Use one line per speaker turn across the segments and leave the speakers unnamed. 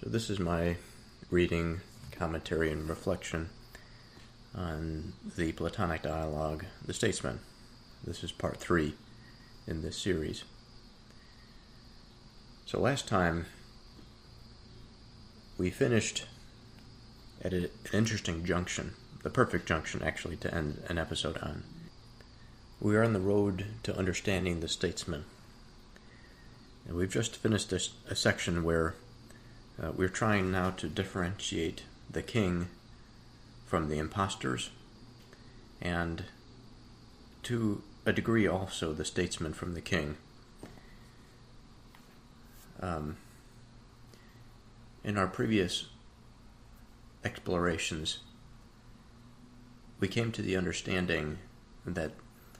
So this is my reading, commentary, and reflection on the Platonic dialogue, The Statesman. This is part 3 in this series. So last time we finished at an interesting junction, the perfect junction actually to end an episode on. We are on the road to understanding the statesman. And we've just finished a section where we're trying now to differentiate the king from the impostors, and to a degree also the statesman from the king. In our previous explorations, we came to the understanding that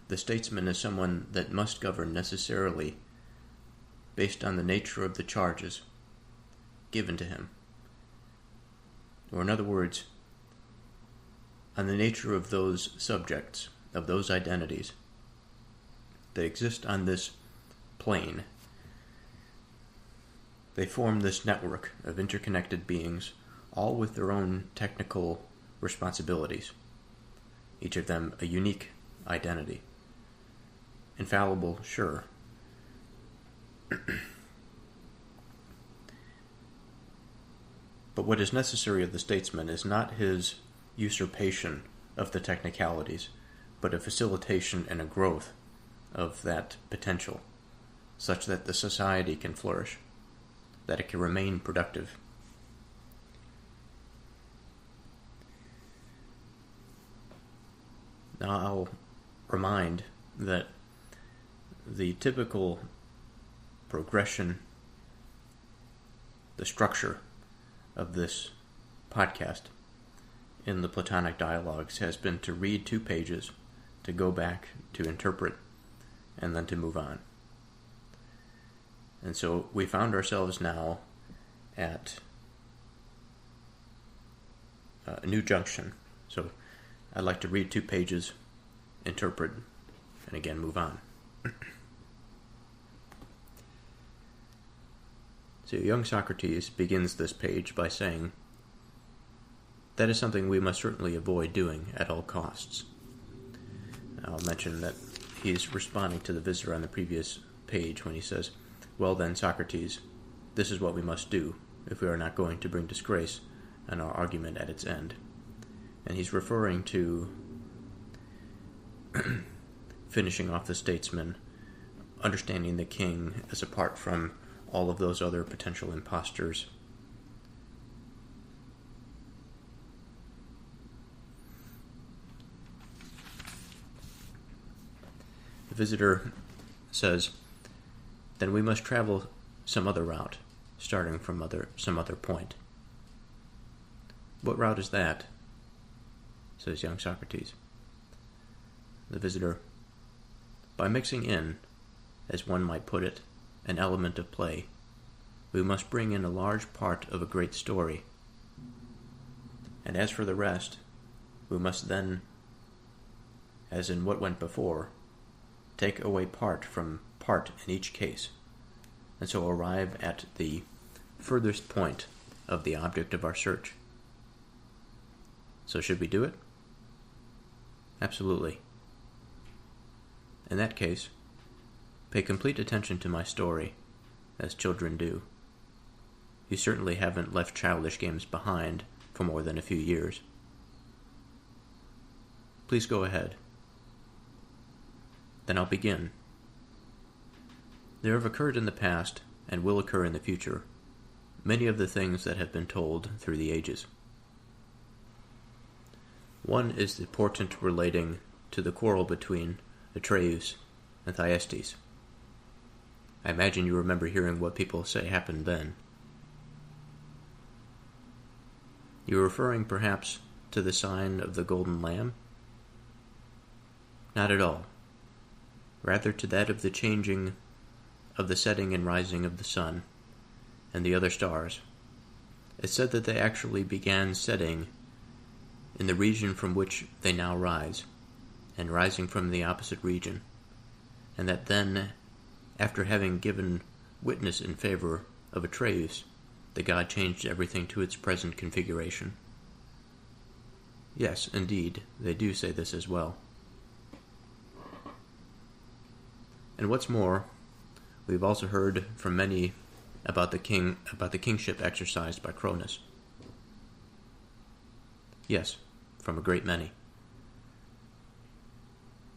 the statesman is someone that must govern necessarily based on the nature of the charges given to him. Or in other words, on the nature of those subjects, of those identities that exist on this plane. They form this network of interconnected beings, all with their own technical responsibilities, each of them a unique identity. Infallible, sure. But what is necessary of the statesman is not his usurpation of the technicalities, but a facilitation and a growth of that potential, such that the society can flourish, that it can remain productive. Now I'll remind that the typical progression, the structure of this podcast in the Platonic dialogues has been to read 2 pages, to go back, to interpret, and then to move on. And so we found ourselves now at a new junction. So I'd like to read 2 pages, interpret, and again move on. So young Socrates begins this page by saying, "That is something we must certainly avoid doing at all costs." I'll mention that he's responding to the visitor on the previous page when he says, "Well then, Socrates, this is what we must do if we are not going to bring disgrace on our argument at its end." And he's referring to finishing off the statesman, understanding the king as apart from all of those other potential impostors. The visitor says, "Then we must travel some other route, starting from some other point." "What route is that?" says young Socrates. The visitor, "By mixing in, as one might put it, an element of play, we must bring in a large part of a great story. And as for the rest, we must then, as in what went before, take away part from part in each case, and so arrive at the furthest point of the object of our search. So should we do it?" "Absolutely." "In that case, pay complete attention to my story, as children do. You certainly haven't left childish games behind for more than a few years. Please go ahead." "Then I'll begin. There have occurred in the past, and will occur in the future, many of the things that have been told through the ages. One is the portent relating to the quarrel between Atreus and Thyestes. I imagine you remember hearing what people say happened then. You're referring, perhaps, to the sign of the golden lamb?" "Not at all. Rather to that of the changing of the setting and rising of the sun and the other stars. It's said that they actually began setting in the region from which they now rise, and rising from the opposite region, and that then, after having given witness in favor of Atreus, that God changed everything to its present configuration? Yes, indeed, they do say this as well. And what's more, we've also heard from many about the kingship exercised by Cronus. Yes, from a great many.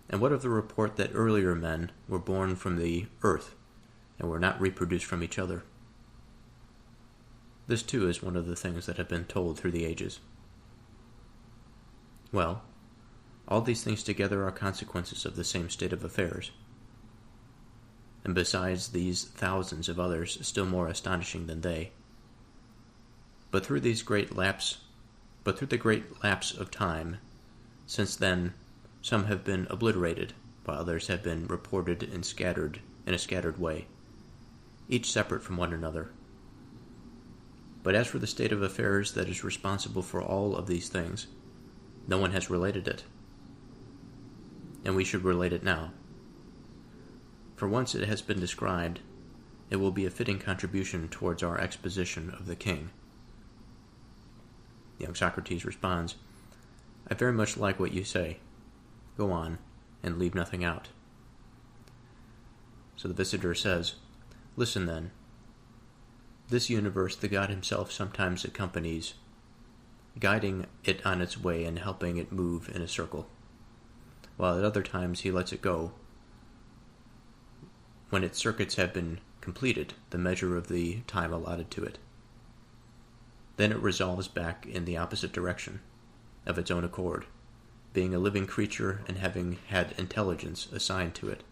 And what of the report that earlier men were born from the earth and were not reproduced from each other? This too is one of the things that have been told through the ages. Well, all these things together are consequences of the same state of affairs. And besides these thousands of others still more astonishing than they. But through the great lapse of time, since then some have been obliterated, while others have been reported in a scattered way, each separate from one another. But as for the state of affairs that is responsible for all of these things, no one has related it. And we should relate it now. For once it has been described, it will be a fitting contribution towards our exposition of the king. Young Socrates responds, I very much like what you say. Go on, and leave nothing out. So the visitor says, Listen then. This universe the God himself sometimes accompanies, guiding it on its way and helping it move in a circle, while at other times he lets it go. When its circuits have been completed, the measure of the time allotted to it. Then it resolves back in the opposite direction, of its own accord, being a living creature and having had intelligence assigned to it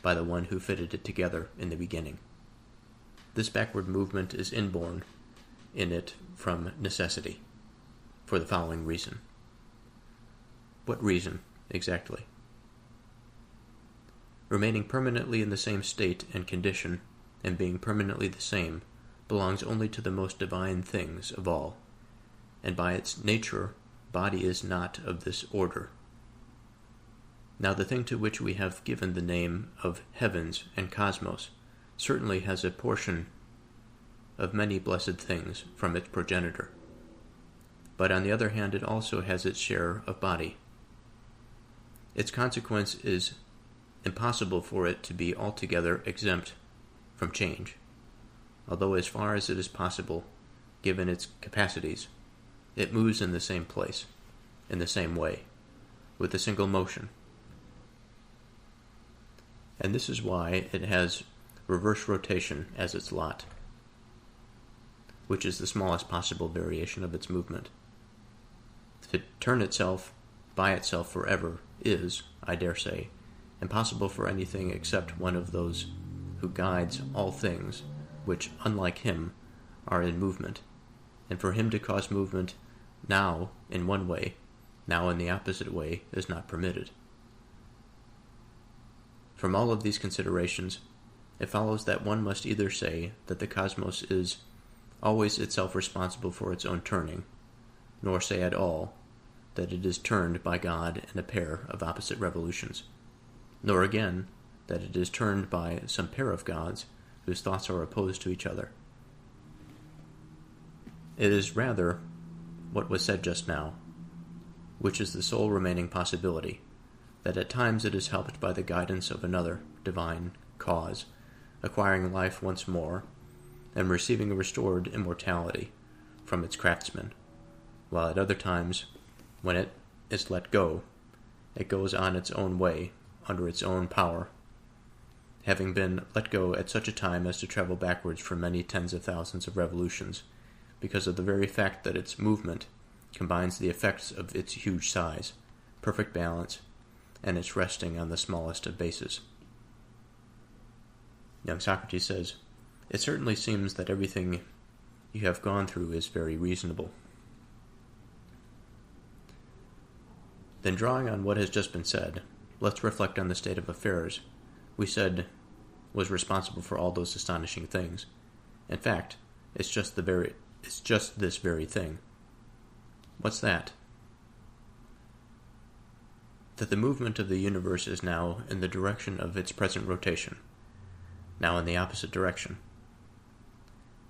by the one who fitted it together in the beginning. This backward movement is inborn in it from necessity, for the following reason. What reason, exactly? Remaining permanently in the same state and condition, and being permanently the same, belongs only to the most divine things of all, and by its nature, body is not of this order. Now the thing to which we have given the name of heavens and cosmos certainly has a portion of many blessed things from its progenitor. But on the other hand, it also has its share of body. Its consequence is impossible for it to be altogether exempt from change, although as far as it is possible, given its capacities, it moves in the same place, in the same way, with a single motion. And this is why it has reverse rotation as its lot, which is the smallest possible variation of its movement. To turn itself by itself forever is, I dare say, impossible for anything except one of those who guides all things, which, unlike him, are in movement, and for him to cause movement now in one way, now in the opposite way, is not permitted. From all of these considerations, it follows that one must either say that the cosmos is always itself responsible for its own turning, nor say at all that it is turned by God in a pair of opposite revolutions, nor again that it is turned by some pair of gods whose thoughts are opposed to each other. It is rather what was said just now, which is the sole remaining possibility, that at times it is helped by the guidance of another divine cause, acquiring life once more, and receiving a restored immortality from its craftsman, while at other times, when it is let go, it goes on its own way, under its own power, having been let go at such a time as to travel backwards for many tens of thousands of revolutions, because of the very fact that its movement combines the effects of its huge size, perfect balance, and its resting on the smallest of bases. Young Socrates says, It certainly seems that everything you have gone through is very reasonable. Then drawing on what has just been said, let's reflect on the state of affairs we said was responsible for all those astonishing things. In fact, it's just this very thing. What's that? That the movement of the universe is now in the direction of its present rotation, now in the opposite direction.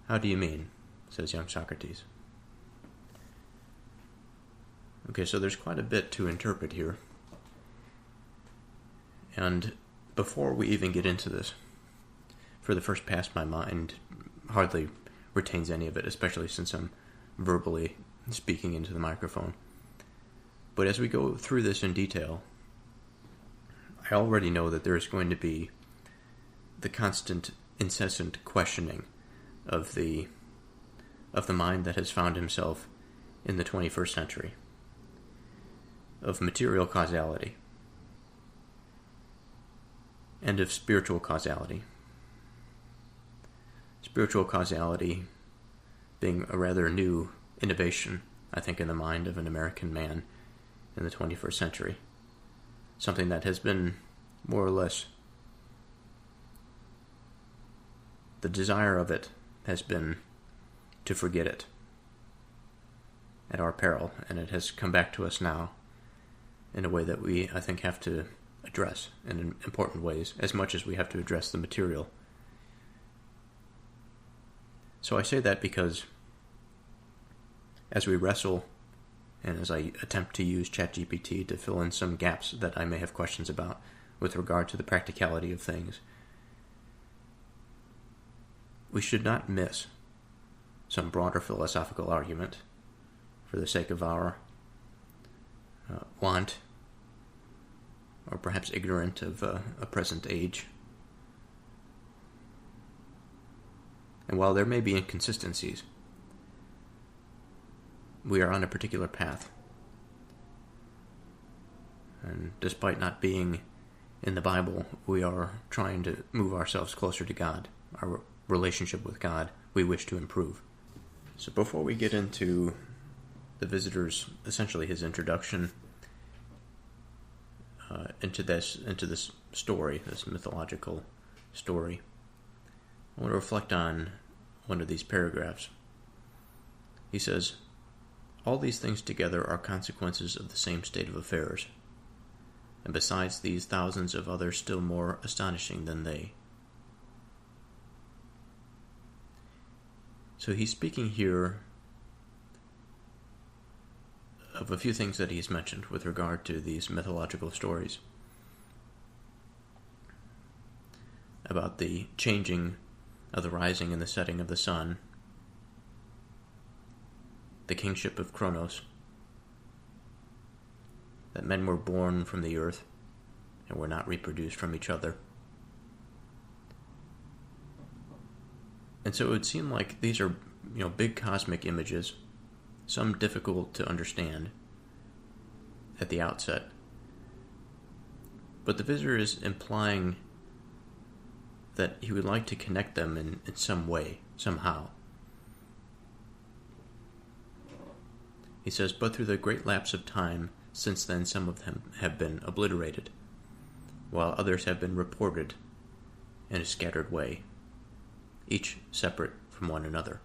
How do you mean? says young Socrates. Okay, so there's quite a bit to interpret here. And before we even get into this, for the first pass, my mind hardly retains any of it, especially since I'm verbally speaking into the microphone. But as we go through this in detail, I already know that there is going to be the constant, incessant questioning of the mind that has found himself in the 21st century, of material causality, and of spiritual causality. Spiritual causality being a rather new innovation, I think, in the mind of an American man in the 21st century. Something that has been more or less, the desire of it has been to forget it at our peril, and it has come back to us now in a way that we, I think, have to address in important ways, as much as we have to address the material. So I say that because as we wrestle, and as I attempt to use ChatGPT to fill in some gaps that I may have questions about with regard to the practicality of things, we should not miss some broader philosophical argument for the sake of our want, or perhaps ignorant of a present age. And while there may be inconsistencies, we are on a particular path. And despite not being in the Bible, we are trying to move ourselves closer to God. Our relationship with God we wish to improve. So before we get into the visitor's, essentially his introduction into this story, this mythological story, I want to reflect on one of these paragraphs. He says, "All these things together are consequences of the same state of affairs, and besides these, thousands of others still more astonishing than they." So he's speaking here of a few things that he's mentioned with regard to these mythological stories, about the changing of the rising and the setting of the sun, the kingship of Kronos, that men were born from the earth and were not reproduced from each other. And so it would seem like these are, big cosmic images, some difficult to understand at the outset. But the visitor is implying that he would like to connect them in some way, somehow. He says, "But through the great lapse of time, since then some of them have been obliterated, while others have been reported in a scattered way, each separate from one another."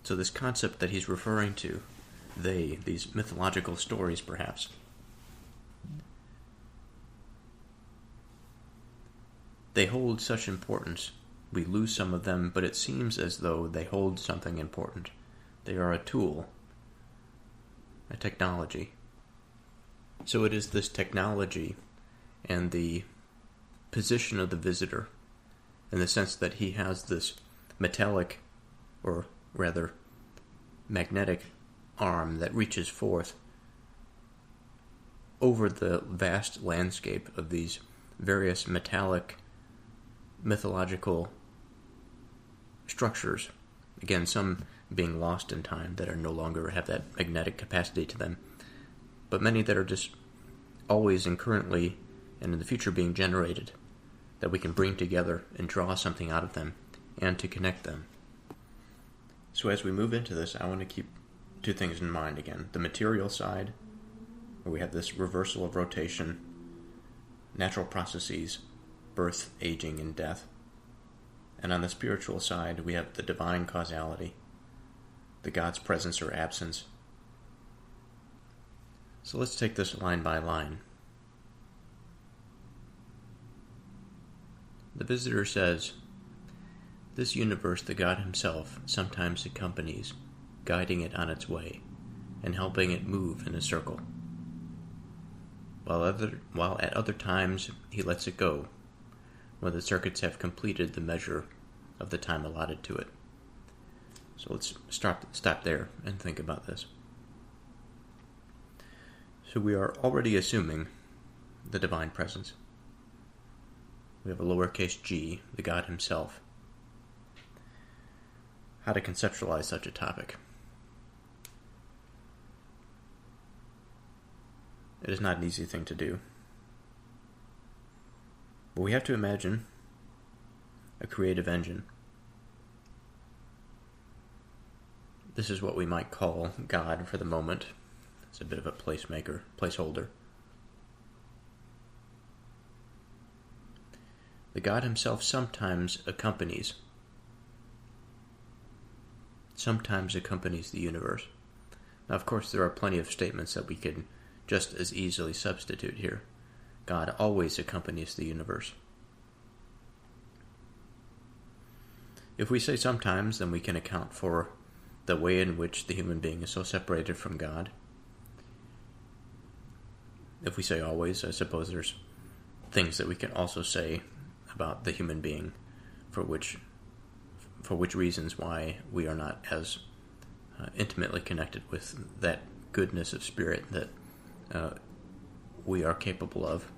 So this concept that he's referring to, these mythological stories perhaps, they hold such importance. We lose some of them, but it seems as though they hold something important. They are a tool, a technology. So it is this technology and the position of the visitor, in the sense that he has this metallic, or rather magnetic, arm that reaches forth over the vast landscape of these various metallic mythological structures. Again, some being lost in time, that are no longer have that magnetic capacity to them, but many that are just always and currently and in the future being generated, that we can bring together and draw something out of them and to connect them. So as we move into this, I want to keep two things in mind again. The material side, where we have this reversal of rotation, natural processes, birth, aging, and death. And on the spiritual side, we have the divine causality, the God's presence or absence. So let's take this line by line. The visitor says, This universe the God himself sometimes accompanies, guiding it on its way, and helping it move in a circle, while at other times he lets it go, when the circuits have completed the measure of the time allotted to it. So let's stop there and think about this. So we are already assuming the divine presence. We have a lowercase g, the God himself. How to conceptualize such a topic? It is not an easy thing to do. But we have to imagine a creative engine. This is what we might call God for the moment. It's a bit of a placeholder. The God himself sometimes accompanies the universe. Now, of course, there are plenty of statements that we could just as easily substitute here. God always accompanies the universe. If we say sometimes, then we can account for the way in which the human being is so separated from God. If we say always, I suppose there's things that we can also say about the human being for which reasons why we are not as intimately connected with that goodness of spirit that we are capable of.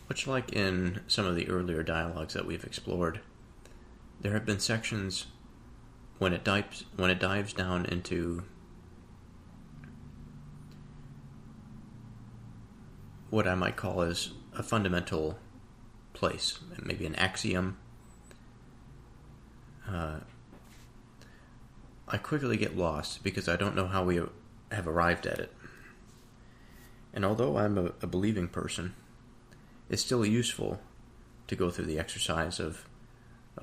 Much like in some of the earlier dialogues that we've explored, there have been sections when it dives down into what I might call as a fundamental place, maybe an axiom. I quickly get lost because I don't know how we have arrived at it. And although I'm a believing person, it's still useful to go through the exercise of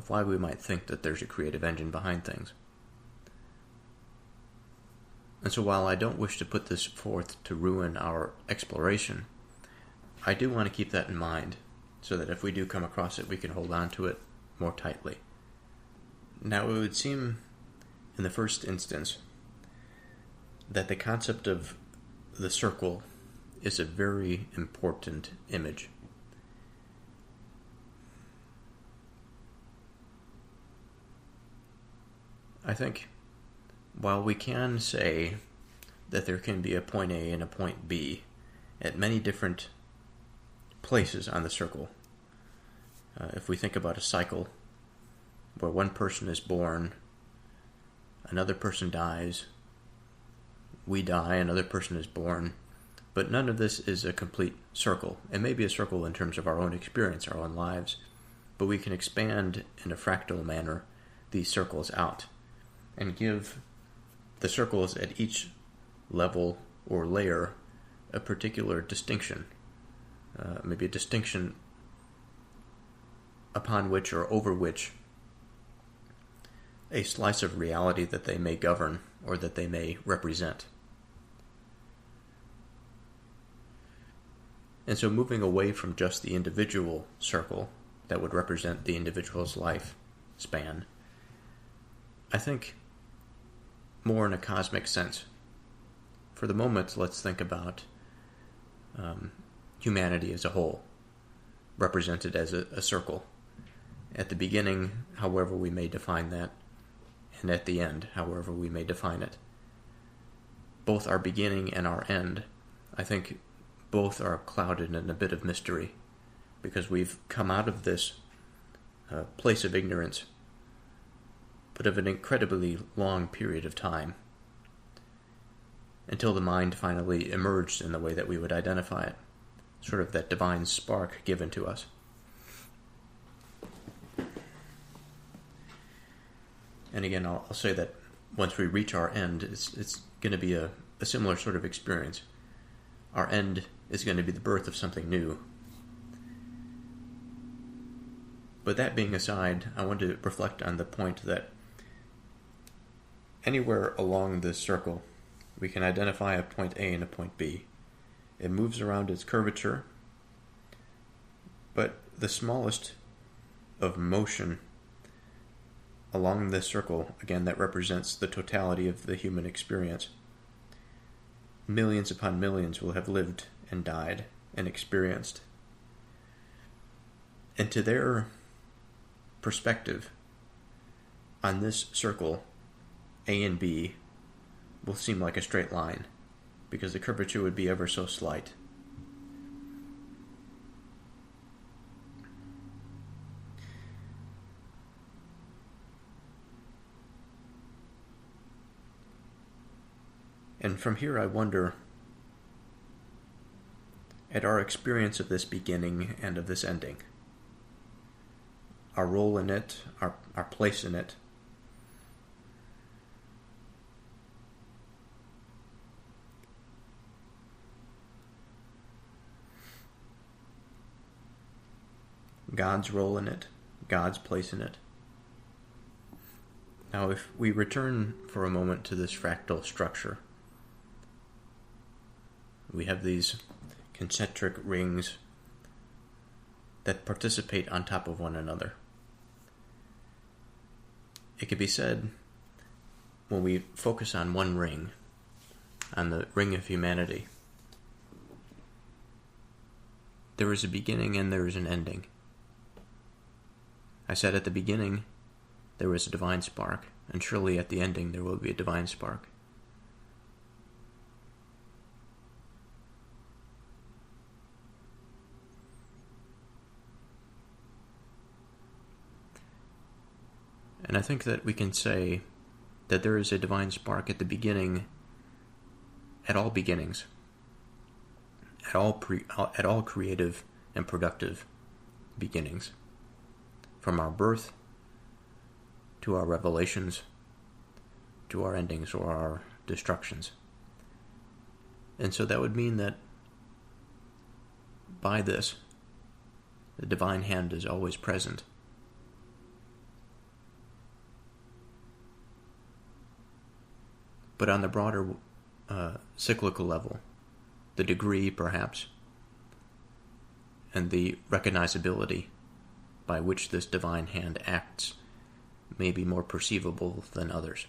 why we might think that there's a creative engine behind things. And so while I don't wish to put this forth to ruin our exploration, I do want to keep that in mind so that if we do come across it, we can hold on to it more tightly. Now, it would seem in the first instance that the concept of the circle is a very important image. I think while we can say that there can be a point A and a point B at many different places on the circle, if we think about a cycle where one person is born, another person dies, we die, another person is born, but none of this is a complete circle. It may be a circle in terms of our own experience, our own lives, but we can expand in a fractal manner these circles out and give the circles at each level or layer a particular distinction, maybe a distinction upon which or over which a slice of reality that they may govern or that they may represent. And so moving away from just the individual circle that would represent the individual's life span, I think more in a cosmic sense. For the moment, let's think about humanity as a whole, represented as a circle. At the beginning, however we may define that, and at the end, however we may define it. Both our beginning and our end, I think both are clouded in a bit of mystery, because we've come out of this place of ignorance, but of an incredibly long period of time, until the mind finally emerged in the way that we would identify it, sort of that divine spark given to us. And again, I'll say that once we reach our end, it's going to be a similar sort of experience. Our end is going to be the birth of something new. But that being aside, I want to reflect on the point that anywhere along this circle, we can identify a point A and a point B. It moves around its curvature, but the smallest of motion along this circle, again, that represents the totality of the human experience. Millions upon millions will have lived and died and experienced. And to their perspective, on this circle, A and B will seem like a straight line, because the curvature would be ever so slight. And from here I wonder at our experience of this beginning and of this ending, our role in it, our place in it. God's role in it, God's place in it. Now, if we return for a moment to this fractal structure, we have these concentric rings that participate on top of one another. It could be said, when we focus on one ring, on the ring of humanity, there is a beginning and there is an ending. I said at the beginning there was a divine spark, and surely at the ending there will be a divine spark. And I think that we can say that there is a divine spark at the beginning, at all beginnings, at all creative and productive beginnings. From our birth, to our revelations, to our endings or our destructions. And so that would mean that by this, the divine hand is always present. But on the broader cyclical level, the degree perhaps, and the recognizability by which this divine hand acts may be more perceivable than others.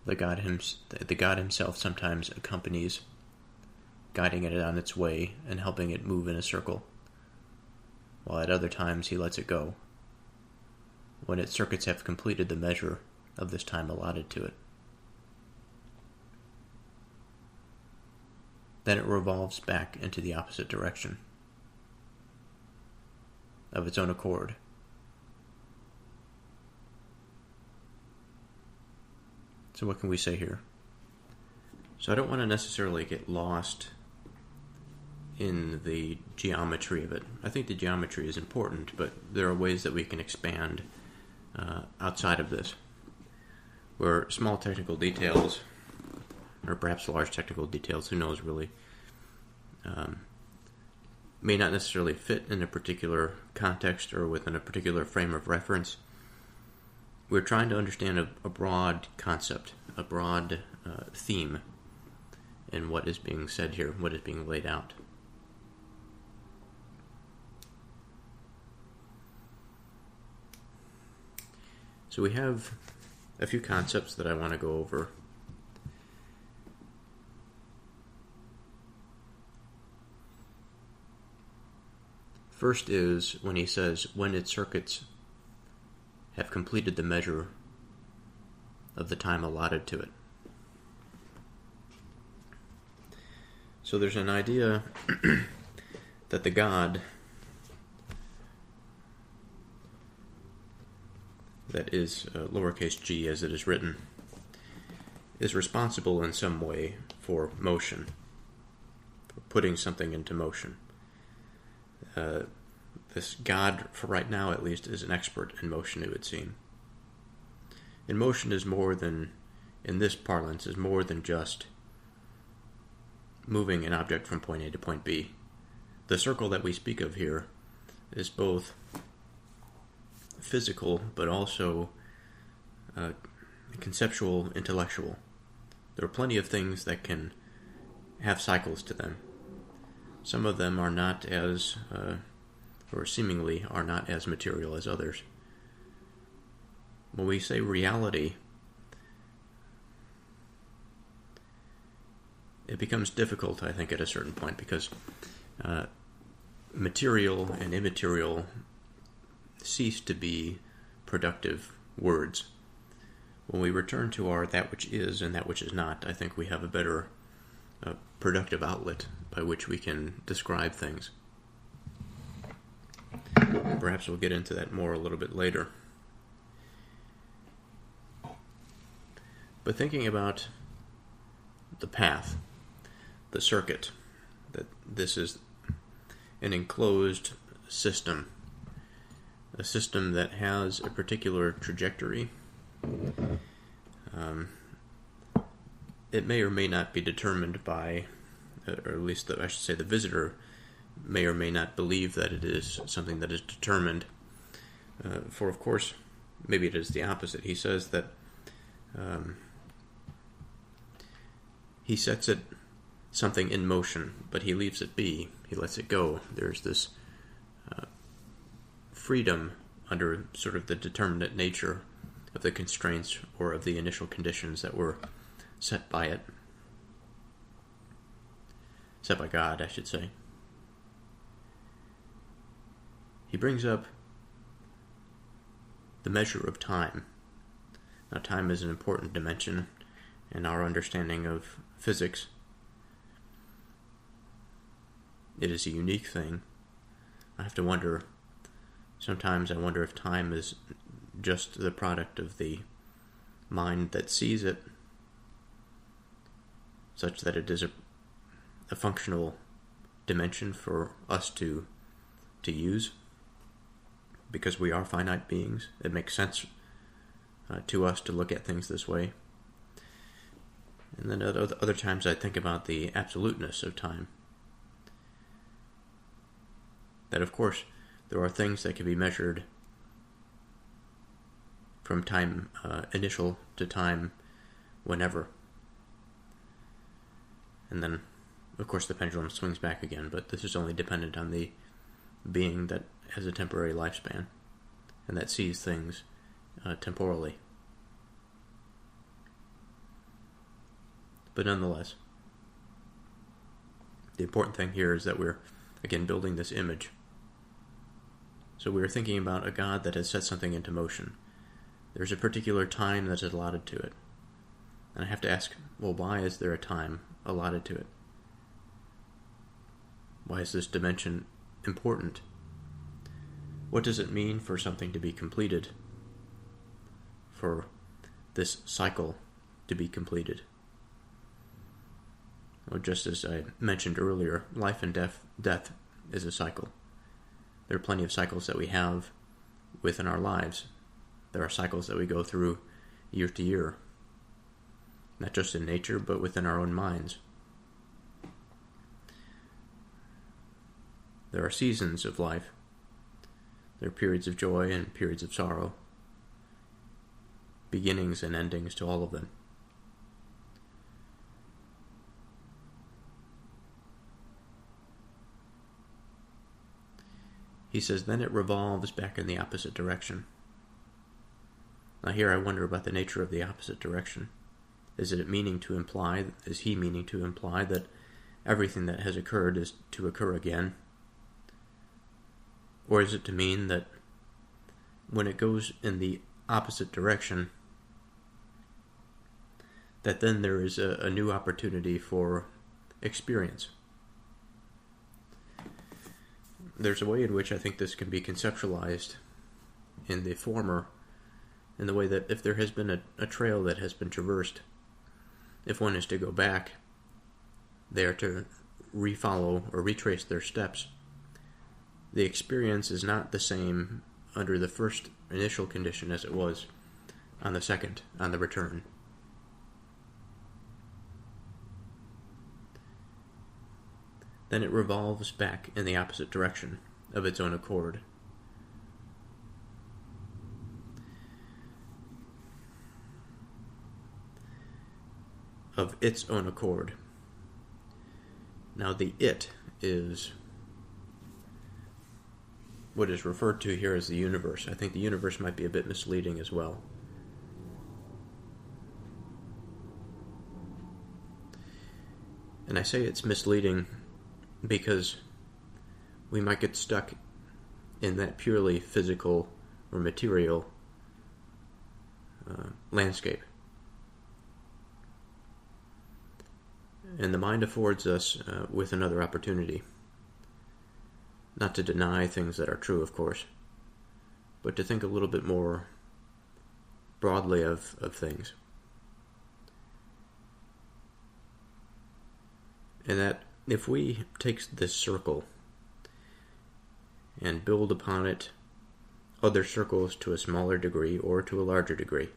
The God himself sometimes accompanies, guiding it on its way and helping it move in a circle, while at other times he lets it go, when its circuits have completed the measure of this time allotted to it. Then it revolves back into the opposite direction of its own accord. So what can we say here? So I don't want to necessarily get lost in the geometry of it. I think the geometry is important, but there are ways that we can expand outside of this, where small technical details, or perhaps large technical details, who knows really, may not necessarily fit in a particular context or within a particular frame of reference. We're trying to understand a broad concept, a broad theme in what is being said here, what is being laid out. So we have a few concepts that I want to go over. First is when he says, when its circuits have completed the measure of the time allotted to it. So there's an idea that the God that is lowercase g as it is written is responsible in some way for motion, for putting something into motion. This God, for right now at least, is an expert in motion, it would seem. And motion is more than, in this parlance, is more than just moving an object from point A to point B. The circle that we speak of here is both physical, but also conceptual, intellectual. There are plenty of things that can have cycles to them. Some of them are not as, or seemingly are not as material as others. When we say reality, it becomes difficult, I think, at a certain point, because material and immaterial cease to be productive words. When we return to our that which is and that which is not, I think we have a better productive outlet by which we can describe things. Perhaps we'll get into that more a little bit later. But thinking about the path, the circuit, that this is an enclosed system, a system that has a particular trajectory. It may or may not be determined by, or at least I should say the visitor may or may not believe that it is something that is determined. For of course, maybe it is the opposite. He says that he sets it something in motion, but he leaves it be. He lets it go. There's this freedom under sort of the determinate nature of the constraints or of the initial conditions that were set by it. Set by God, I should say. He brings up the measure of time. Now, time is an important dimension in our understanding of physics. It is a unique thing. I have to wonder, sometimes I wonder if time is just the product of the mind that sees it, such that it is a functional dimension for us to use, because we are finite beings. It makes sense to us to look at things this way. And then at other times I think about the absoluteness of time. That of course there are things that can be measured from time initial to time whenever. And then of course the pendulum swings back again, but this is only dependent on the being that has a temporary lifespan and that sees things temporally. But nonetheless, the important thing here is that we're, again, building this image. So we're thinking about a God that has set something into motion. There's a particular time that is allotted to it. And I have to ask, well, why is there a time allotted to it? Why is this dimension important? What does it mean for something to be completed? For this cycle to be completed? Well, just as I mentioned earlier, life and death is a cycle. There are plenty of cycles that we have within our lives. There are cycles that we go through year to year, not just in nature, but within our own minds. There are seasons of life. There are periods of joy and periods of sorrow, beginnings and endings to all of them. He says, then it revolves back in the opposite direction. Now here I wonder about the nature of the opposite direction. Is he meaning to imply that everything that has occurred is to occur again? Or is it to mean that when it goes in the opposite direction, that then there is a new opportunity for experience? There's a way in which I think this can be conceptualized in the former, in the way that if there has been a trail that has been traversed, if one is to go back there to refollow or retrace their steps, the experience is not the same under the first initial condition as it was on the second, on the return. Then it revolves back in the opposite direction of its own accord. of its own accord. Now the it is what is referred to here as the universe. I think the universe might be a bit misleading as well. And I say it's misleading because we might get stuck in that purely physical or material landscape. And the mind affords us with another opportunity. Not to deny things that are true, of course, but to think a little bit more broadly of things. And that if we take this circle and build upon it other circles to a smaller degree or to a larger degree,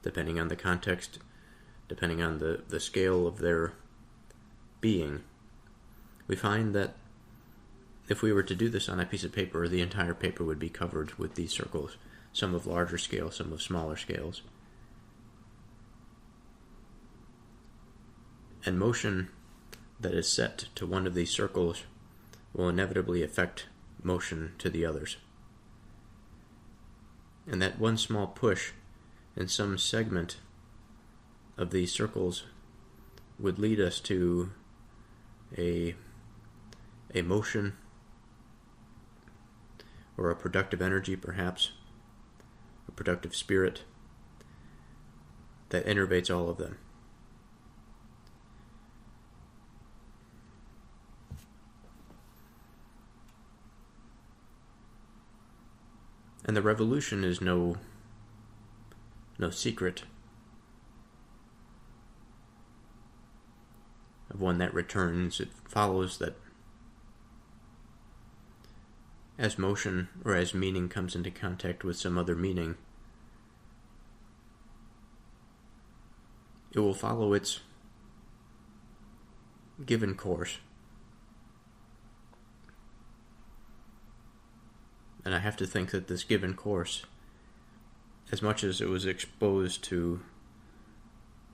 depending on the context, depending on the scale of their being, we find that if we were to do this on a piece of paper, the entire paper would be covered with these circles, some of larger scale, some of smaller scales. And motion that is set to one of these circles will inevitably affect motion to the others. And that one small push in some segment of these circles would lead us to a motion or a productive energy, perhaps, a productive spirit that innervates all of them. And the revolution is no secret of one that returns. It follows that as motion or as meaning comes into contact with some other meaning, it will follow its given course. And I have to think that this given course, as much as it was exposed to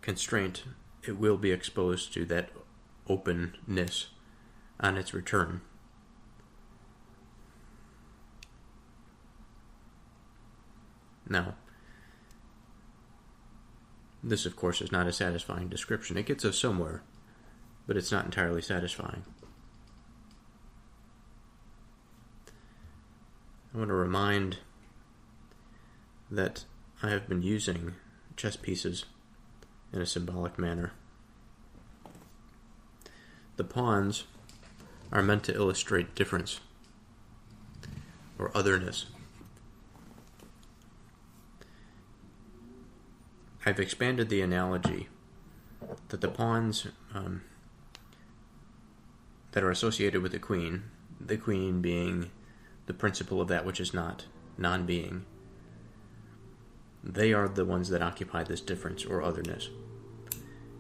constraint, it will be exposed to that openness on its return. Now, this of course is not a satisfying description. It gets us somewhere, but it's not entirely satisfying. I want to remind that I have been using chess pieces in a symbolic manner. The pawns are meant to illustrate difference or otherness. I've expanded the analogy that the pawns that are associated with the queen being the principle of that which is not, non-being, they are the ones that occupy this difference or otherness.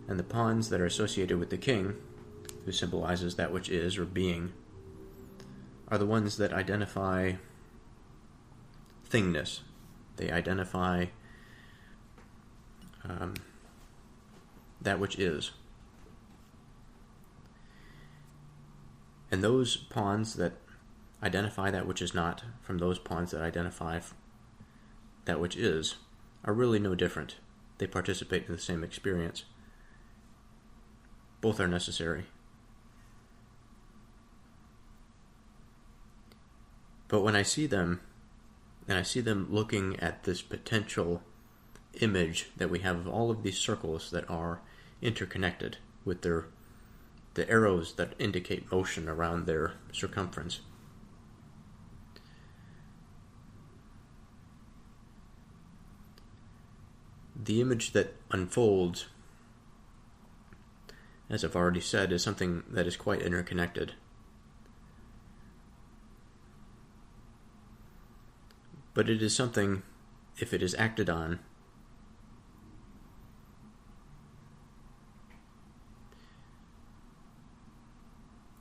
And the pawns that are associated with the king, who symbolizes that which is or being, are the ones that identify thingness. They identify that which is. And those pawns that identify that which is not from those pawns that identify that which is are really no different. They participate in the same experience. Both are necessary. But when I see them, and I see them looking at this potential image that we have of all of these circles that are interconnected with the arrows that indicate motion around their circumference, the image that unfolds, as I've already said, is something that is quite interconnected. But it is something, if it is acted on,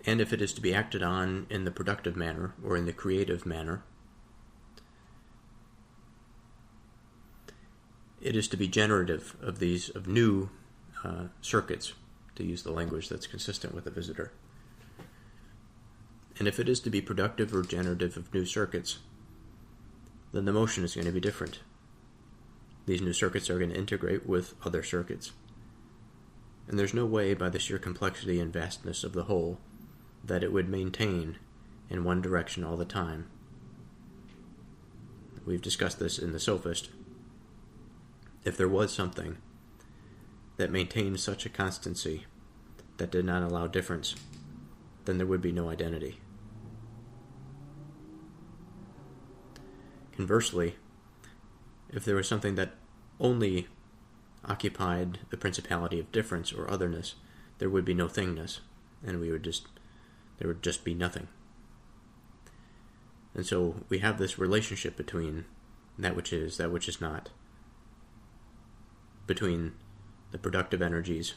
and if it is to be acted on in the productive manner or in the creative manner, it is to be generative of new circuits, to use the language that's consistent with the visitor. And if it is to be productive or generative of new circuits, then the motion is going to be different. These new circuits are going to integrate with other circuits. And there's no way, by the sheer complexity and vastness of the whole, that it would maintain in one direction all the time. We've discussed this in The Sophist. If there was something that maintained such a constancy that did not allow difference, then there would be no identity. Conversely, if there was something that only occupied the principality of difference or otherness, there would be no thingness, and there would just be nothing. And so we have this relationship between that which is not, between the productive energies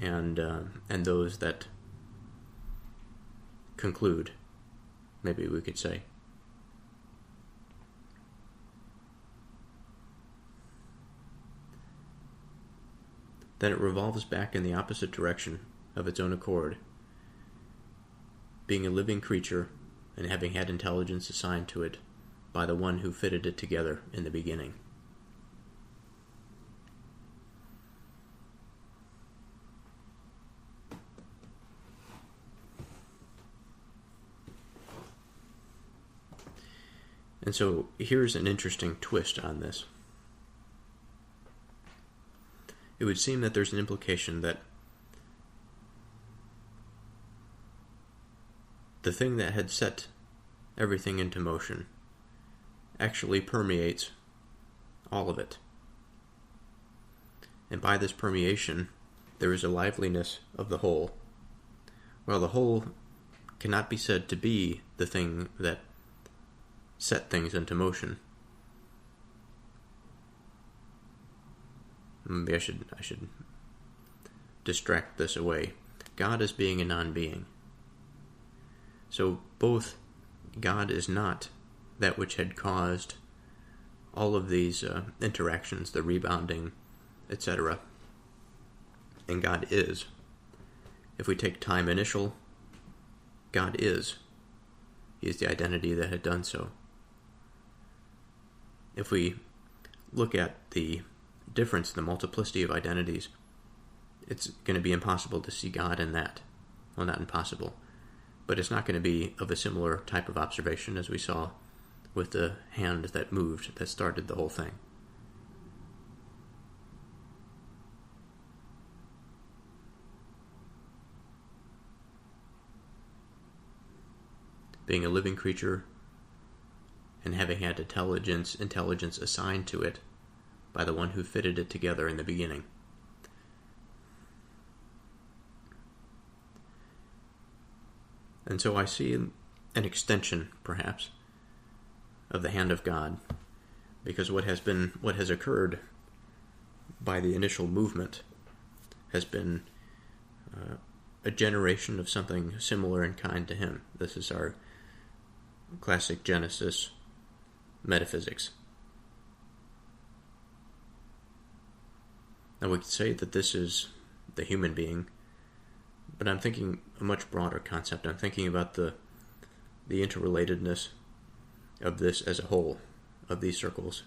and those that conclude, maybe we could say. Then it revolves back in the opposite direction of its own accord, being a living creature and having had intelligence assigned to it by the one who fitted it together in the beginning. And so here's an interesting twist on this. It would seem that there's an implication that the thing that had set everything into motion actually permeates all of it. And by this permeation, there is a liveliness of the whole, while the whole cannot be said to be the thing that set things into motion. Maybe I should distract this away. God is being a non-being. So both God is not that which had caused all of these interactions, the rebounding, etc. And God is. If we take time initial, God is. He is the identity that had done so. If we look at the difference, the multiplicity of identities, it's going to be impossible to see God in that. Well, not impossible, but it's not going to be of a similar type of observation as we saw with the hand that moved, that started the whole thing. Being a living creature and having had intelligence assigned to it by the one who fitted it together in the beginning. And so I see an extension, perhaps, of the hand of God, because what has occurred by the initial movement has been a generation of something similar in kind to him. This is our classic Genesis metaphysics. Now we could say that this is the human being, but I'm thinking a much broader concept. I'm thinking about the interrelatedness of this as a whole, of these circles.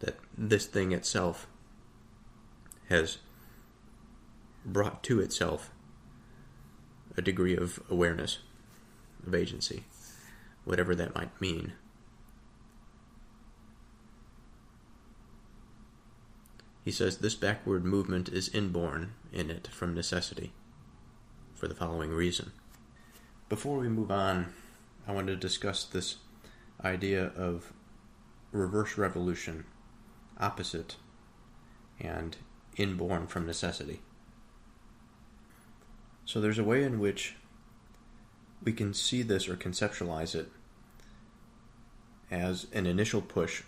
That this thing itself has brought to itself a degree of awareness, of agency, whatever that might mean. He says this backward movement is inborn in it from necessity, for the following reason. Before we move on, I want to discuss this idea of reverse revolution, opposite, and inborn from necessity. So there's a way in which we can see this or conceptualize it as an initial push.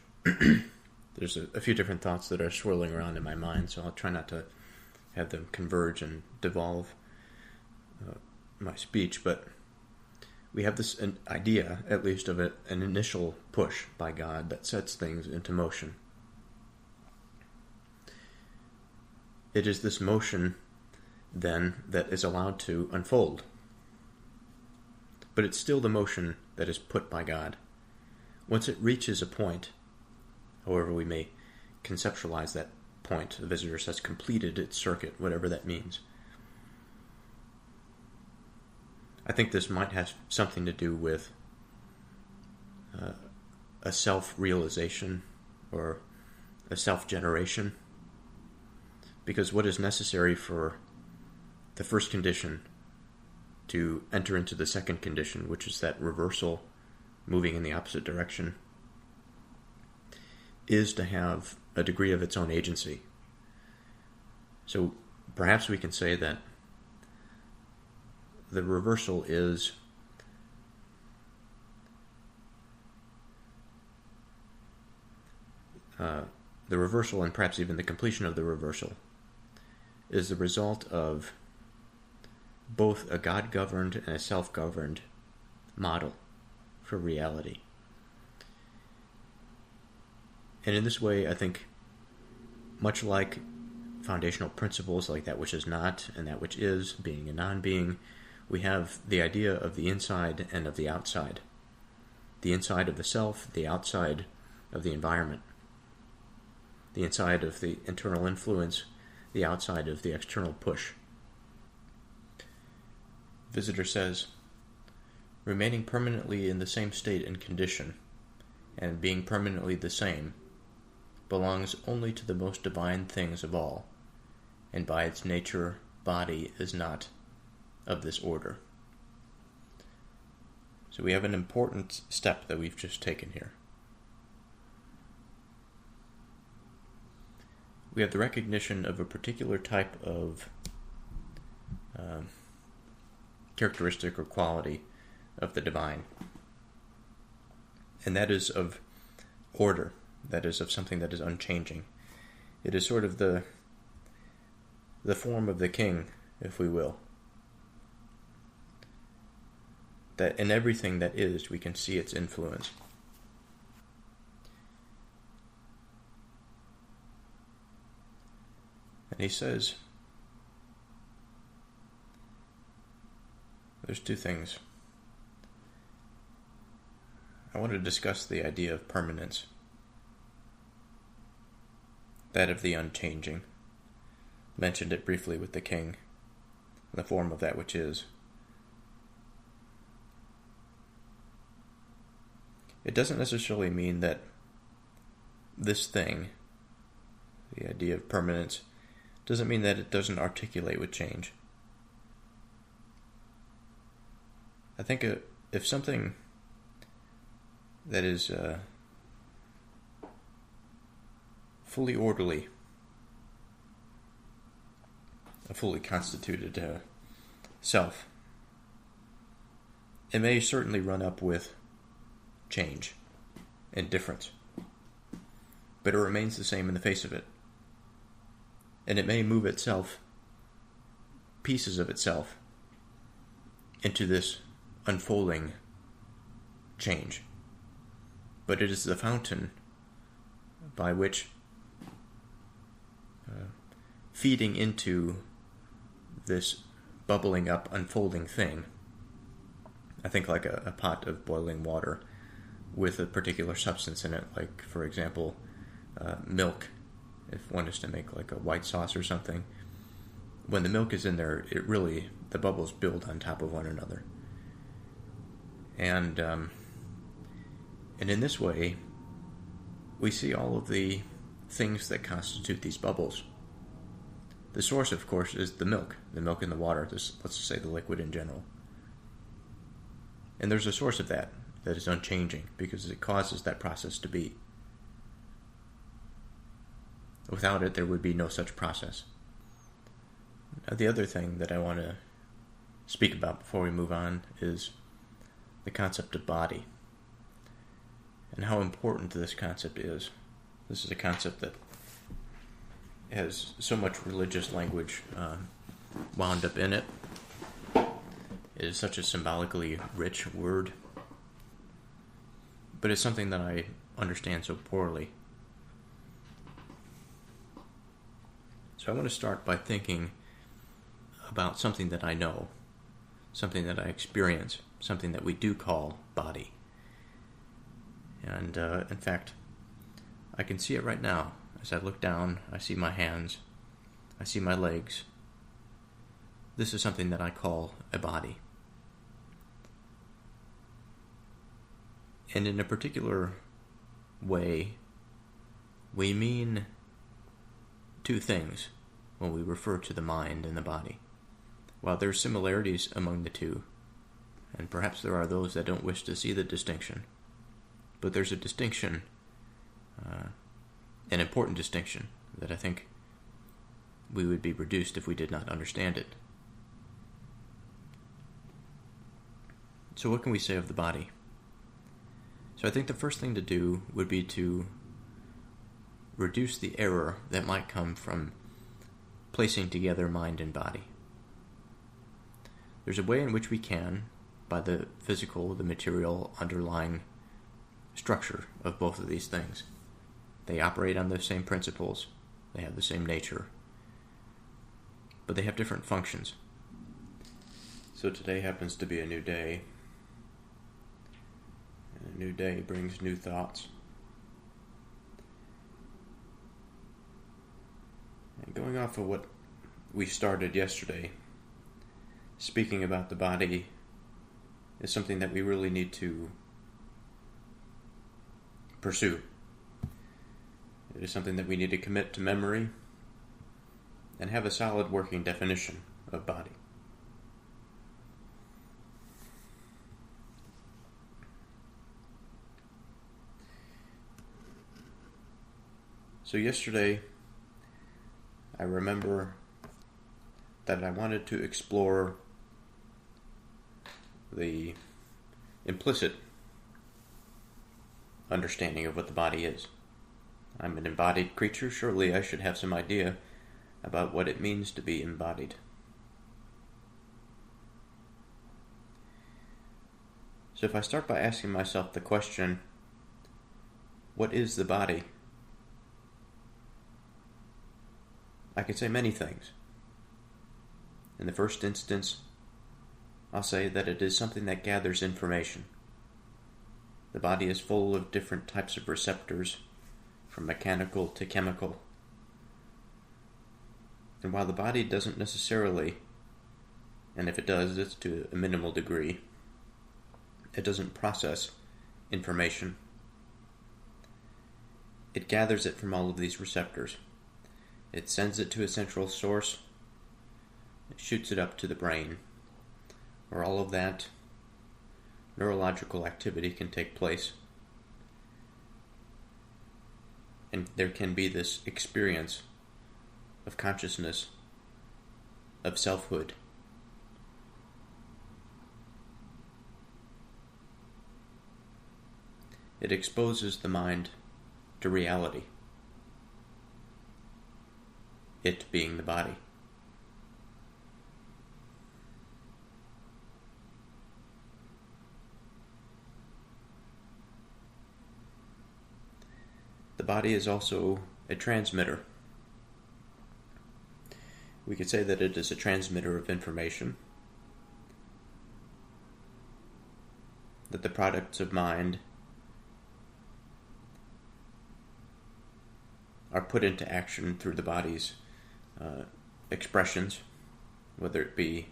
There's a few different thoughts that are swirling around in my mind, so I'll try not to have them converge and devolve my speech, but we have this an idea, at least, of an initial push by God that sets things into motion. it is this motion, then, that is allowed to unfold. But it's still the motion that is put by God. Once it reaches a point, however we may conceptualize that point, the visitor has completed its circuit, whatever that means. I think this might have something to do with a self-realization or a self-generation. Because what is necessary for the first condition to enter into the second condition, which is that reversal, moving in the opposite direction, is to have a degree of its own agency. So perhaps we can say that the reversal is the reversal, and perhaps even the completion of the reversal, is the result of both a God-governed and a self-governed model for reality. And in this way, I think, much like foundational principles like that which is not and that which is, being and non-being, we have the idea of the inside and of the outside. The inside of the self, the outside of the environment. The inside of the internal influence, the outside of the external push. Visitor says, remaining permanently in the same state and condition, and being permanently the same, belongs only to the most divine things of all, and by its nature, body is not of this order. So we have an important step that we've just taken here. We have the recognition of a particular type of characteristic or quality of the divine. And that is of order, that is of something that is unchanging. It is sort of the form of the king, if we will. That in everything that is, we can see its influence. And he says, there's two things. I want to discuss the idea of permanence, that of the unchanging. Mentioned it briefly with the king, the form of that which is. It doesn't necessarily mean that this thing, the idea of permanence, doesn't mean that it doesn't articulate with change. I think if something that is fully orderly, a fully constituted self, it may certainly run up with change and difference, but it remains the same in the face of it. And it may move itself, pieces of itself, into this unfolding change. But it is the fountain by which, feeding into this bubbling up, unfolding thing, I think like a pot of boiling water with a particular substance in it, like, for example, milk. If one is to make like a white sauce or something, when the milk is in there, the bubbles build on top of one another. And in this way, we see all of the things that constitute these bubbles. The source, of course, is the milk in the water, let's just say the liquid in general. And there's a source of that is unchanging, because it causes that process to be. Without it, there would be no such process. Now, the other thing that I want to speak about before we move on is the concept of body, and how important this concept is. This is a concept that has so much religious language wound up in it. It is such a symbolically rich word, but it's something that I understand so poorly. So I want to start by thinking about something that I know, something that I experience, something that we do call body. And in fact, I can see it right now. As I look down, I see my hands, I see my legs. This is something that I call a body. And in a particular way, we mean two things when we refer to the mind and the body. While there are similarities among the two, and perhaps there are those that don't wish to see the distinction, but there's a distinction, an important distinction, that I think we would be reduced if we did not understand it. So what can we say of the body? So I think the first thing to do would be to reduce the error that might come from placing together mind and body. There's a way in which we can, by the physical, the material underlying structure of both of these things. They operate on the same principles, they have the same nature, but they have different functions. So today happens to be a new day. And a new day brings new thoughts. And going off of what we started yesterday, speaking about the body is something that we really need to pursue. It is something that we need to commit to memory and have a solid working definition of body. So yesterday, I remember that I wanted to explore the implicit understanding of what the body is. I'm an embodied creature, surely I should have some idea about what it means to be embodied. So if I start by asking myself the question, what is the body? I could say many things. In the first instance, I'll say that it is something that gathers information. The body is full of different types of receptors, from mechanical to chemical. And while the body doesn't necessarily, and if it does, it's to a minimal degree, it doesn't process information. It gathers it from all of these receptors. It sends it to a central source, it shoots it up to the brain, where all of that neurological activity can take place. And there can be this experience of consciousness, of selfhood. It exposes the mind to reality, it being the body. The body is also a transmitter. We could say that it is a transmitter of information, that the products of mind are put into action through the body's expressions, whether it be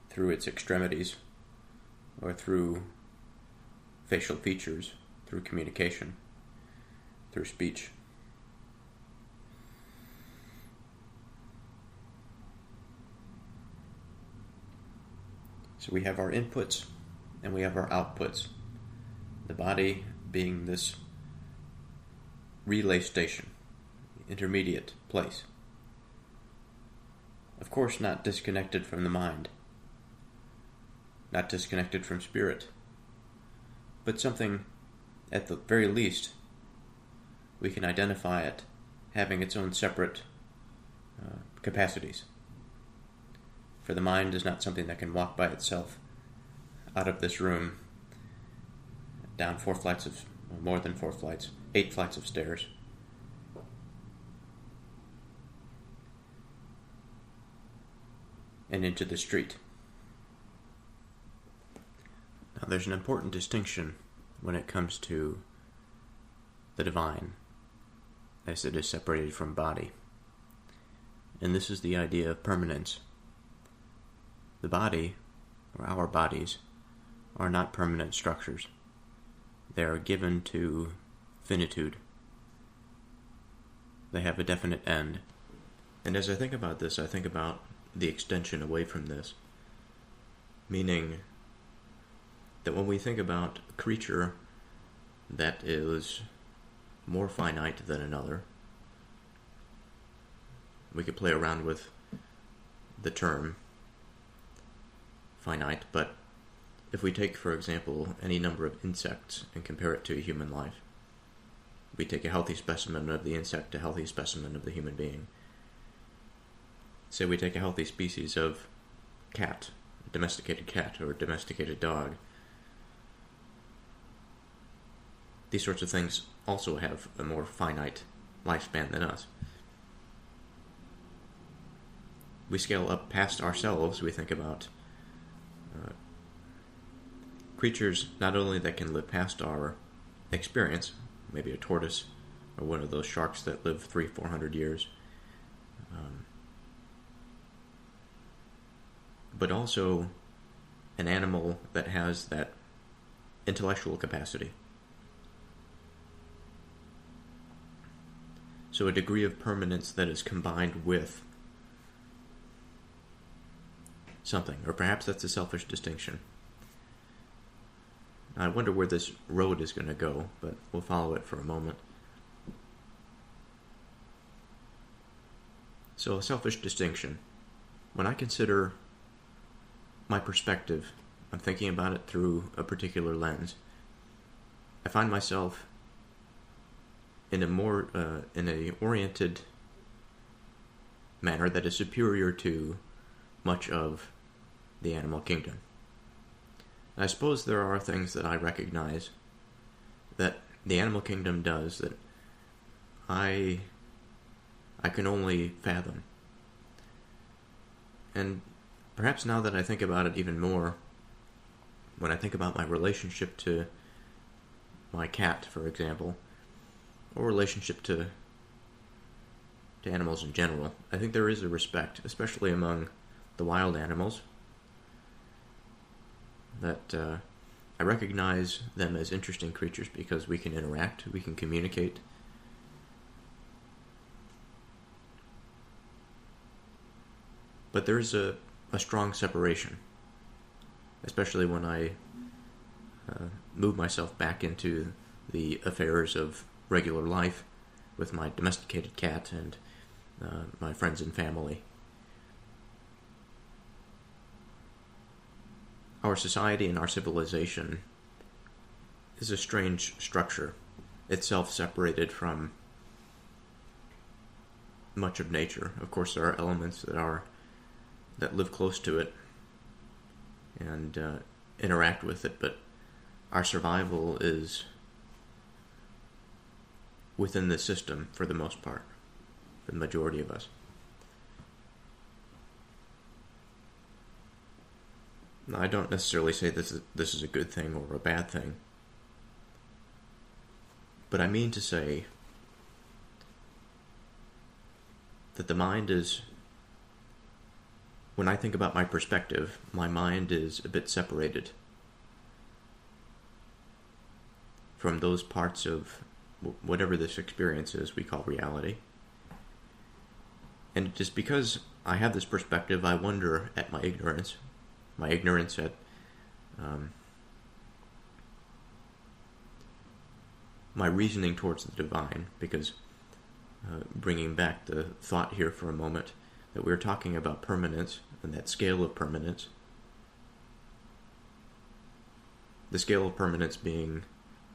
through its extremities or through facial features, through communication, through speech. So we have our inputs and we have our outputs. The body being this relay station, intermediate place. Of course, not disconnected from the mind, not disconnected from spirit, but something, at the very least, we can identify it having its own separate capacities. For the mind is not something that can walk by itself out of this room, down 4 flights of, more than 4 flights, 8 flights of stairs. and into the street. Now, there's an important distinction when it comes to the divine, as it is separated from body. And this is the idea of permanence. The body, or our bodies, are not permanent structures. They are given to finitude. They have a definite end. And as I think about this, I think about the extension away from this. Meaning that when we think about a creature that is more finite than another, we could play around with the term finite, but if we take, for example, any number of insects and compare it to a human life, we take a healthy specimen of the insect, a healthy specimen of the human being. Say we take a healthy species of cat, a domesticated cat or a domesticated dog. These sorts of things also have a more finite lifespan than us. We scale up past ourselves, we think about creatures not only that can live past our experience, maybe a tortoise or one of those sharks that live 300-400 years, but also an animal that has that intellectual capacity. So a degree of permanence that is combined with something, or perhaps that's a selfish distinction. I wonder where this road is going to go, but we'll follow it for a moment. So a selfish distinction. When I consider my perspective, I'm thinking about it through a particular lens. I find myself in a oriented manner that is superior to much of the animal kingdom. I suppose there are things that I recognize that the animal kingdom does that I can only fathom. And perhaps now that I think about it even more, when I think about my relationship to my cat, for example, or relationship to animals in general, I think there is a respect, especially among the wild animals, that I recognize them as interesting creatures because we can interact, we can communicate. But there's a strong separation, especially when I move myself back into the affairs of regular life with my domesticated cat and my friends and family. Our society and our civilization is a strange structure, itself separated from much of nature. Of course, there are elements that live close to it and interact with it, but our survival is within the system for the most part, for the majority of us. Now, I don't necessarily say this is a good thing or a bad thing, but I mean to say that the mind is, when I think about my perspective, my mind is a bit separated from those parts of whatever this experience is we call reality. And just because I have this perspective, I wonder at my ignorance at my reasoning towards the divine, because bringing back the thought here for a moment, that we're talking about permanence and that scale of permanence. The scale of permanence being,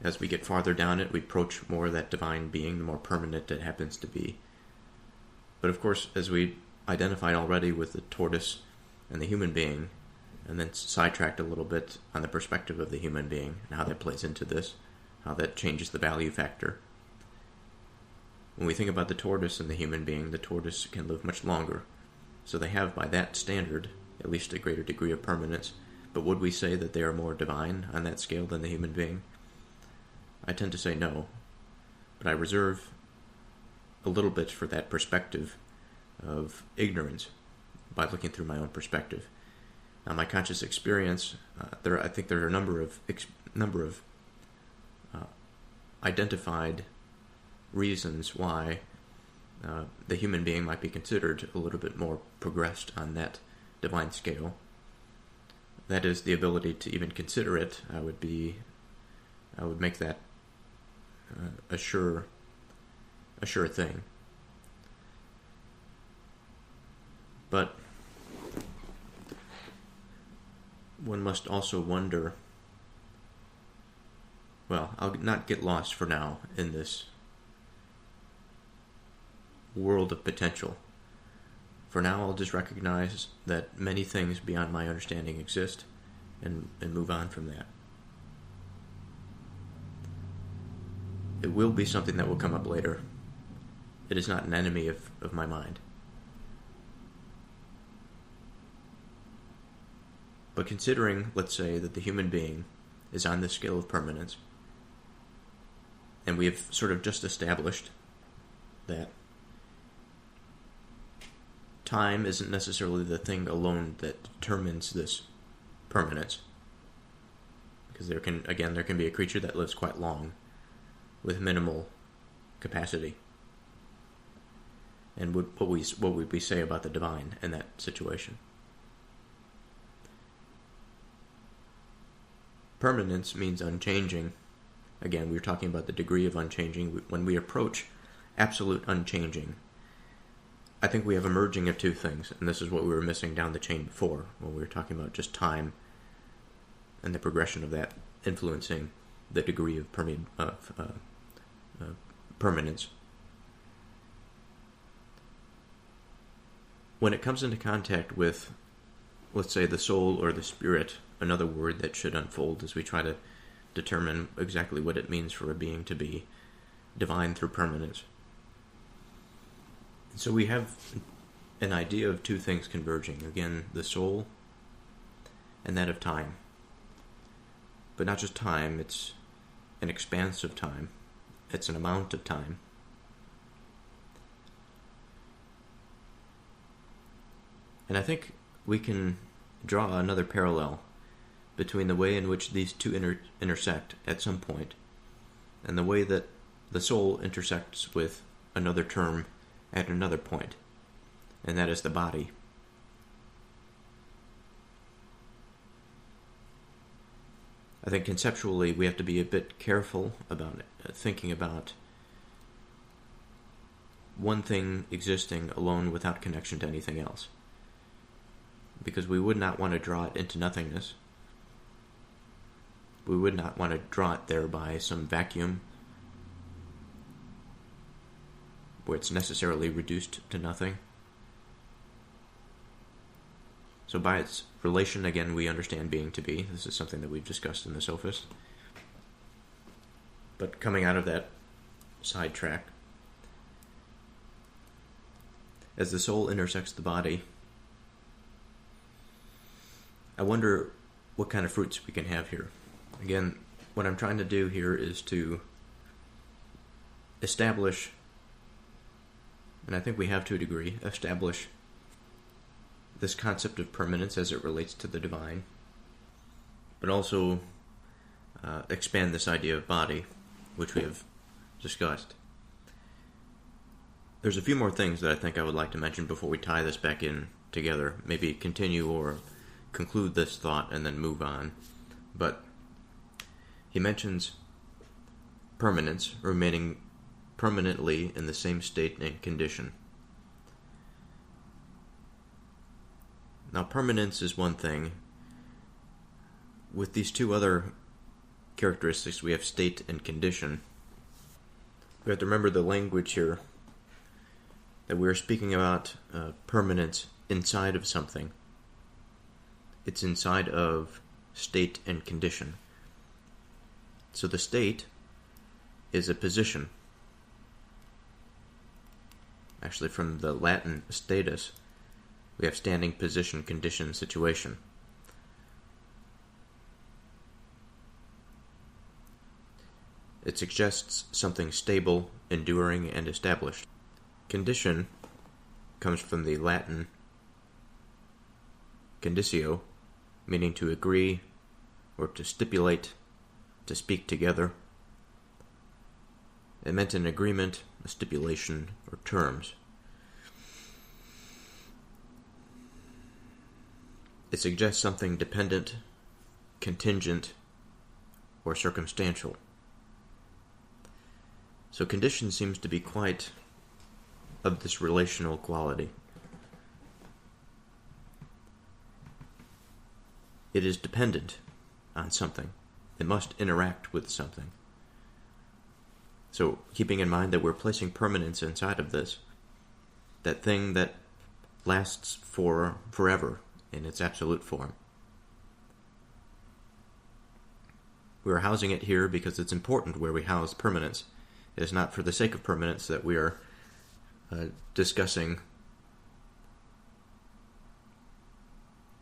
as we get farther down it, we approach more of that divine being, the more permanent it happens to be. But of course, as we identified already with the tortoise and the human being, and then sidetracked a little bit on the perspective of the human being and how that plays into this, how that changes the value factor. When we think about the tortoise and the human being, the tortoise can live much longer. So they have, by that standard, at least a greater degree of permanence. But would we say that they are more divine on that scale than the human being? I tend to say no, but I reserve a little bit for that perspective of ignorance by looking through my own perspective. Now, my conscious experience, I think there are a number of identified reasons why the human being might be considered a little bit more progressed on that divine scale. That is, the ability to even consider it. I would make that a sure thing. But one must also wonder, well, I'll not get lost for now in this world of potential. For now, I'll just recognize that many things beyond my understanding exist and move on from that. It will be something that will come up later. It is not an enemy of my mind. But considering, let's say, that the human being is on this scale of permanence, and we have sort of just established that time isn't necessarily the thing alone that determines this permanence, because there can be a creature that lives quite long with minimal capacity. And what would we say about the divine in that situation? Permanence means unchanging. Again, we were talking about the degree of unchanging. When we approach absolute unchanging, I think we have a merging of two things, and this is what we were missing down the chain before, when we were talking about just time and the progression of that influencing the degree of permanence. When it comes into contact with, let's say, the soul or the spirit, another word that should unfold as we try to determine exactly what it means for a being to be divine through permanence. So we have an idea of two things converging. Again, the soul and that of time. But not just time, it's an expanse of time. It's an amount of time. And I think we can draw another parallel between the way in which these two intersect at some point and the way that the soul intersects with another term at another point, and that is the body. I think conceptually we have to be a bit careful about it, thinking about one thing existing alone without connection to anything else, because we would not want to draw it into nothingness. We would not want to draw it there by some vacuum where it's necessarily reduced to nothing. So by its relation, again, we understand being to be. This is something that we've discussed in the Sophist. But coming out of that sidetrack, as the soul intersects the body, I wonder what kind of fruits we can have here. Again, what I'm trying to do here is to establish, and I think we have to a degree, establish this concept of permanence as it relates to the divine, but also expand this idea of body, which we have discussed. There's a few more things that I think I would like to mention before we tie this back in together. Maybe continue or conclude this thought and then move on. But he mentions permanence, remaining permanently in the same state and condition. Now, permanence is one thing. With these two other characteristics, we have state and condition. We have to remember the language here, that we are speaking about permanence inside of something. It's inside of state and condition. So the state is a position. Actually, from the Latin status, We have standing, position, condition, situation. It suggests something stable, enduring, and established. Condition comes from the Latin conditio, meaning to agree or to stipulate, to speak together. It meant an agreement, a stipulation, or terms. It suggests something dependent, contingent, or circumstantial. So condition seems to be quite of this relational quality. It is dependent on something. It must interact with something. So keeping in mind that we're placing permanence inside of this, that thing that lasts for forever in its absolute form. We are housing it here because it's important where we house permanence. It is not for the sake of permanence that we are discussing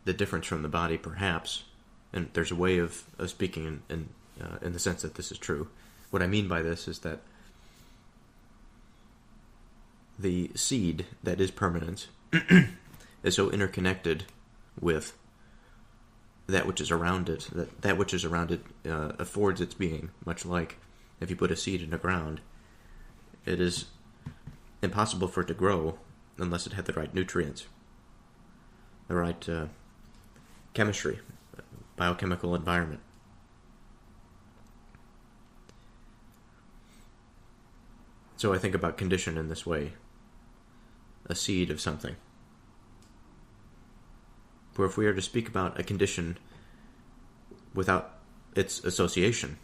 the difference from the body, perhaps. And there's a way of speaking in the sense that this is true. What I mean by this is that the seed that is permanence is so interconnected with that which is around it, that which is around it affords its being, much like if you put a seed in the ground. It is impossible for it to grow unless it had the right nutrients, the right chemistry, biochemical environment. So I think about condition in this way, a seed of something. For if we are to speak about a condition without its association,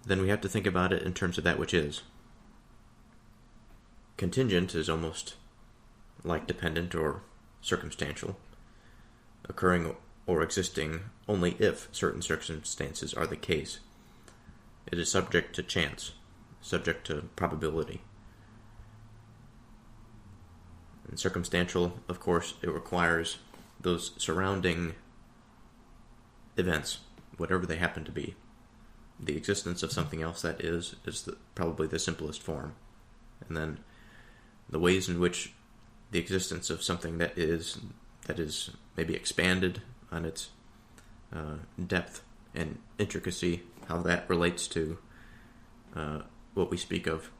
then we have to think about it in terms of that which is. Contingent is almost like dependent or circumstantial, occurring or existing only if certain circumstances are the case. It is subject to chance, subject to probability. And circumstantial, of course, it requires those surrounding events, whatever they happen to be. The existence of something else that is probably the simplest form. And then the ways in which the existence of something that is maybe expanded on its depth and intricacy, how that relates to what we speak of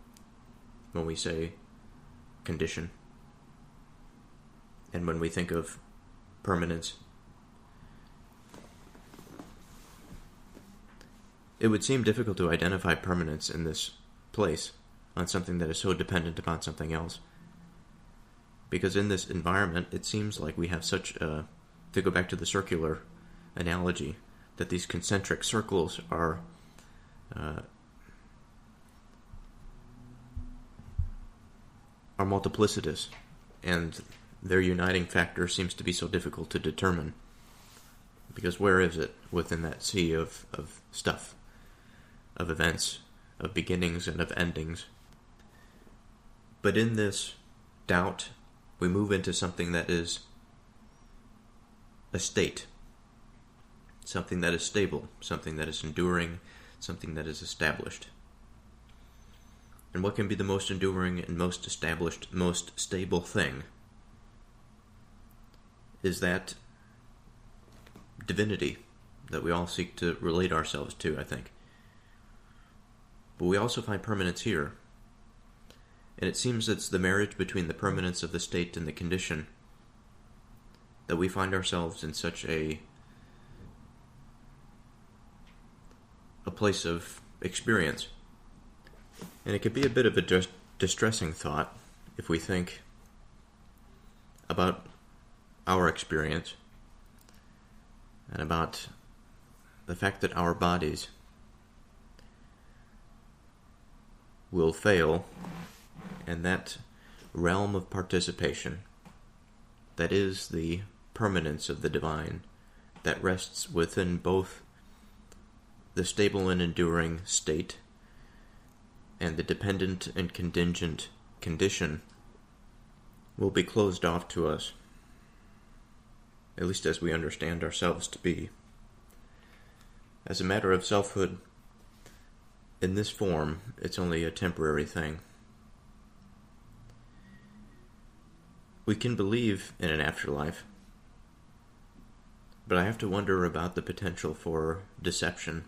when we say condition. And when we think of permanence, it would seem difficult to identify permanence in this place on something that is so dependent upon something else. Because in this environment, it seems like we have such to go back to the circular analogy, that these concentric circles are multiplicitous, and their uniting factor seems to be so difficult to determine. Because where is it within that sea of stuff, of events, of beginnings and of endings? But in this doubt, we move into something that is a state, something that is stable, something that is enduring, something that is established. And what can be the most enduring and most established, most stable thing is that divinity that we all seek to relate ourselves to, I think. But we also find permanence here. And it seems it's the marriage between the permanence of the state and the condition that we find ourselves in such a place of experience. And it could be a bit of a distressing thought if we think about our experience and about the fact that our bodies will fail, and that realm of participation that is the permanence of the divine, that rests within both the stable and enduring state and the dependent and contingent condition, will be closed off to us, at least as we understand ourselves to be. As a matter of selfhood, in this form, it's only a temporary thing. We can believe in an afterlife, but I have to wonder about the potential for deception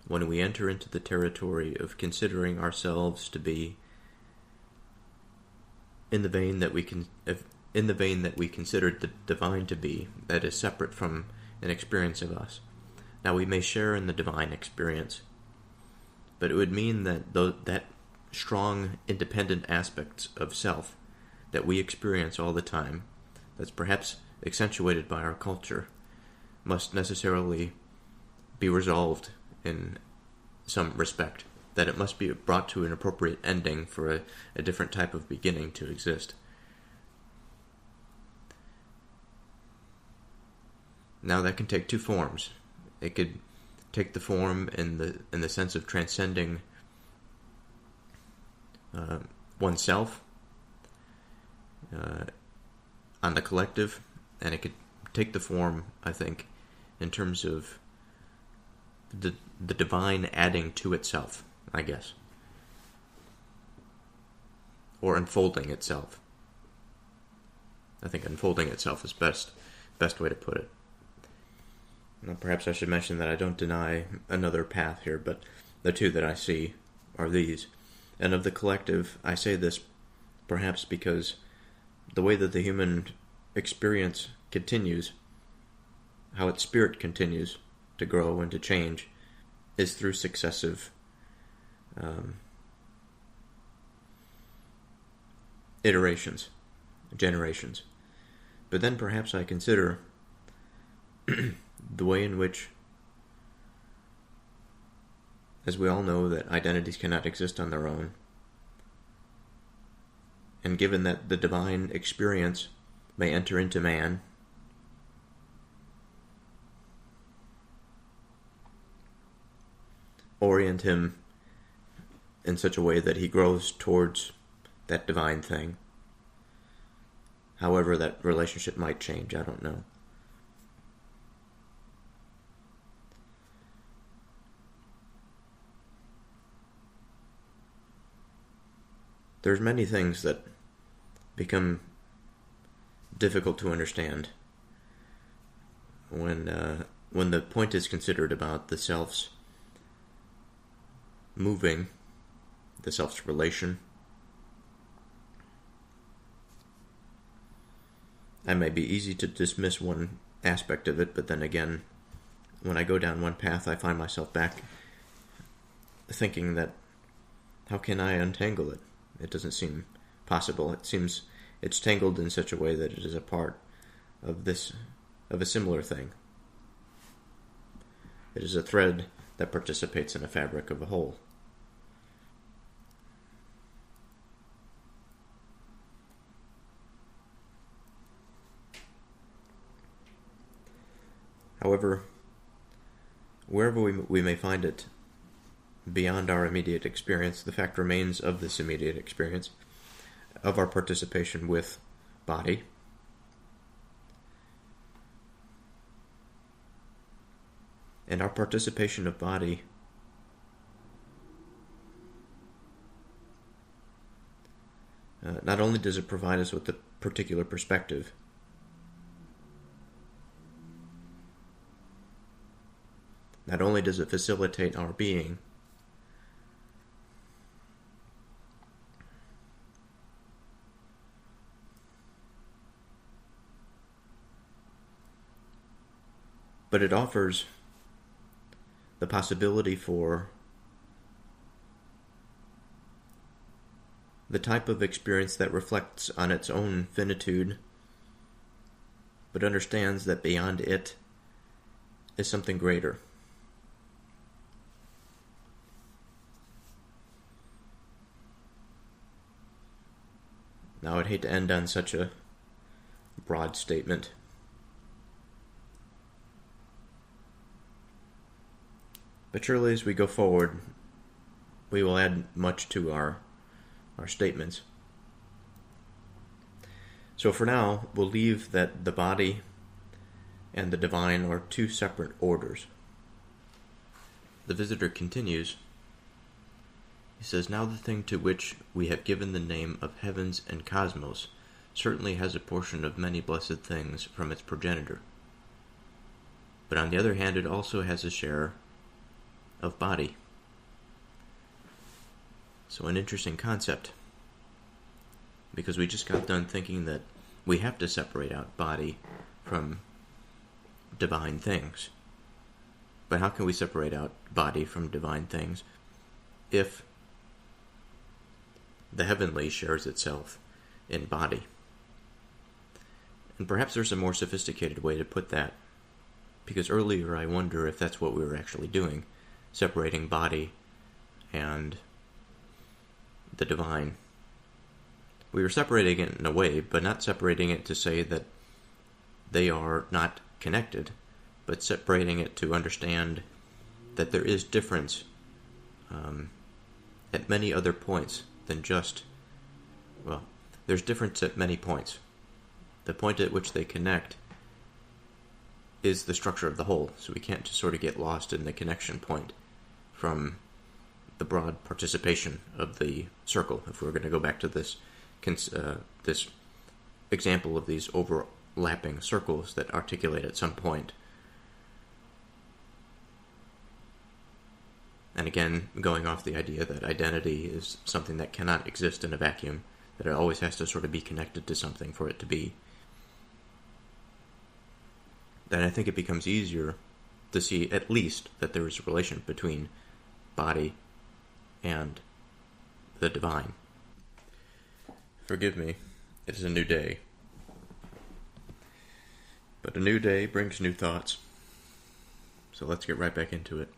when we enter into the territory of considering ourselves to be in the vein that we consider the divine to be, that is separate from an experience of us. Now, we may share in the divine experience, but it would mean that that strong, independent aspects of self that we experience all the time, that's perhaps accentuated by our culture, must necessarily be resolved in some respect, that it must be brought to an appropriate ending for a different type of beginning to exist. Now, that can take two forms. It could take the form in the sense of transcending oneself on the collective, and it could take the form, I think, in terms of the divine adding to itself, I guess, or unfolding itself. I think unfolding itself is best way to put it. Now, perhaps I should mention that I don't deny another path here, but the two that I see are these. And of the collective, I say this perhaps because the way that the human experience continues, how its spirit continues to grow and to change, is through successive iterations, generations. But then perhaps I consider the way in which, as we all know, that identities cannot exist on their own, and given that the divine experience may enter into man, orient him in such a way that he grows towards that divine thing. However that relationship might change, I don't know. There's many things that become difficult to understand when the point is considered about the self's moving, the self's relation. It may be easy to dismiss one aspect of it, but then again, when I go down one path, I find myself back thinking that, how can I untangle it? It doesn't seem possible. It seems it's tangled in such a way that it is a part of a similar thing. It is a thread that participates in a fabric of a whole. However, wherever we may find it beyond our immediate experience, the fact remains of this immediate experience, of our participation with body, and our participation of body not only does it provide us with a particular perspective, not only does it facilitate our being, but it offers the possibility for the type of experience that reflects on its own finitude, but understands that beyond it is something greater. Now, I'd hate to end on such a broad statement, but surely as we go forward, we will add much to our statements. So for now, we'll leave that the body and the divine are two separate orders. The visitor continues. He says, "Now the thing to which we have given the name of heavens and cosmos certainly has a portion of many blessed things from its progenitor. But on the other hand, it also has a share of body." So an interesting concept, because we just got done thinking that we have to separate out body from divine things. But how can we separate out body from divine things if the heavenly shares itself in body? And perhaps there's a more sophisticated way to put that, because earlier I wonder if that's what we were actually doing, separating body and the divine. We were separating it in a way, but not separating it to say that they are not connected, but separating it to understand that there is difference at many other points than just, well, there's difference at many points. The point at which they connect is the structure of the whole, so we can't just sort of get lost in the connection point from the broad participation of the circle, if we're going to go back to this this example of these overlapping circles that articulate at some point. And again, going off the idea that identity is something that cannot exist in a vacuum, that it always has to sort of be connected to something for it to be, then I think it becomes easier to see at least that there is a relation between body and the divine. Forgive me, it is a new day. But a new day brings new thoughts. So let's get right back into it.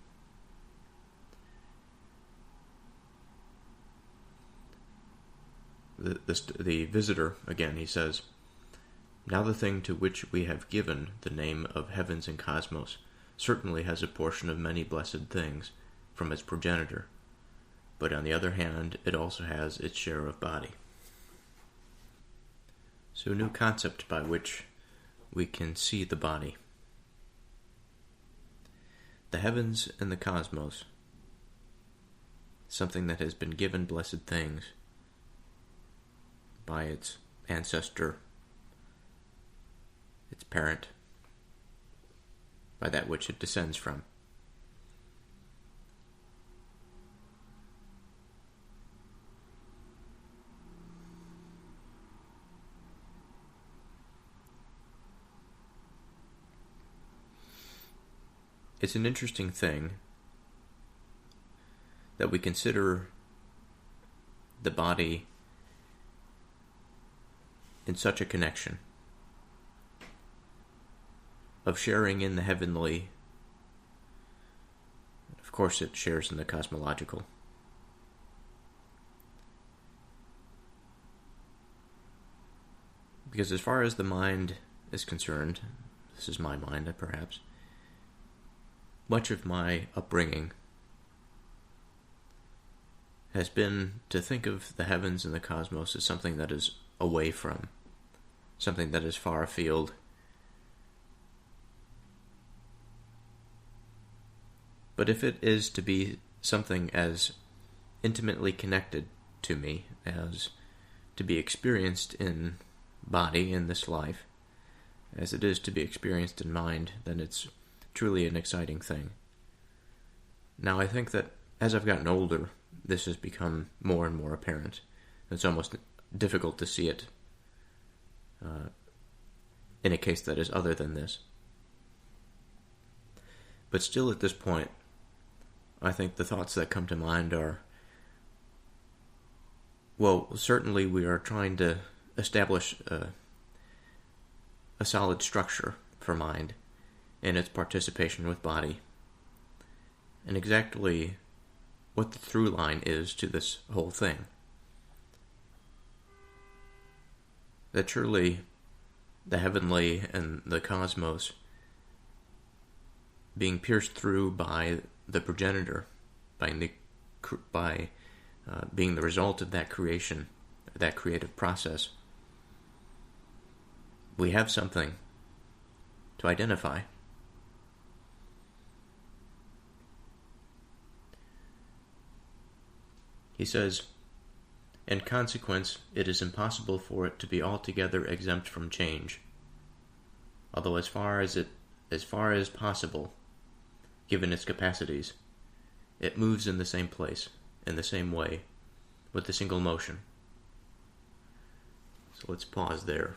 The visitor, again, he says, "Now the thing to which we have given the name of heavens and cosmos certainly has a portion of many blessed things from its progenitor, but on the other hand, it also has its share of body." So a new concept by which we can see the body. The heavens and the cosmos, something that has been given blessed things by its ancestor, its parent, by that which it descends from. It's an interesting thing that we consider the body in such a connection of sharing in the heavenly. Of course, it shares in the cosmological. Because as far as the mind is concerned, this is my mind, perhaps, much of my upbringing has been to think of the heavens and the cosmos as something that is away from, something that is far afield. But if it is to be something as intimately connected to me as to be experienced in body in this life, as it is to be experienced in mind, then it's truly an exciting thing. Now, I think that as I've gotten older, this has become more and more apparent. It's almost difficult to see it in a case that is other than this. But still at this point, I think the thoughts that come to mind are, well, certainly we are trying to establish a solid structure for mind in its participation with body, and exactly what the through line is to this whole thing. That surely the heavenly and the cosmos being pierced through by the progenitor, by being the result of that creation, that creative process, we have something to identify. He says, in consequence, it is impossible for it to be altogether exempt from change, although as far as possible, given its capacities, it moves in the same place, in the same way, with a single motion. So let's pause there.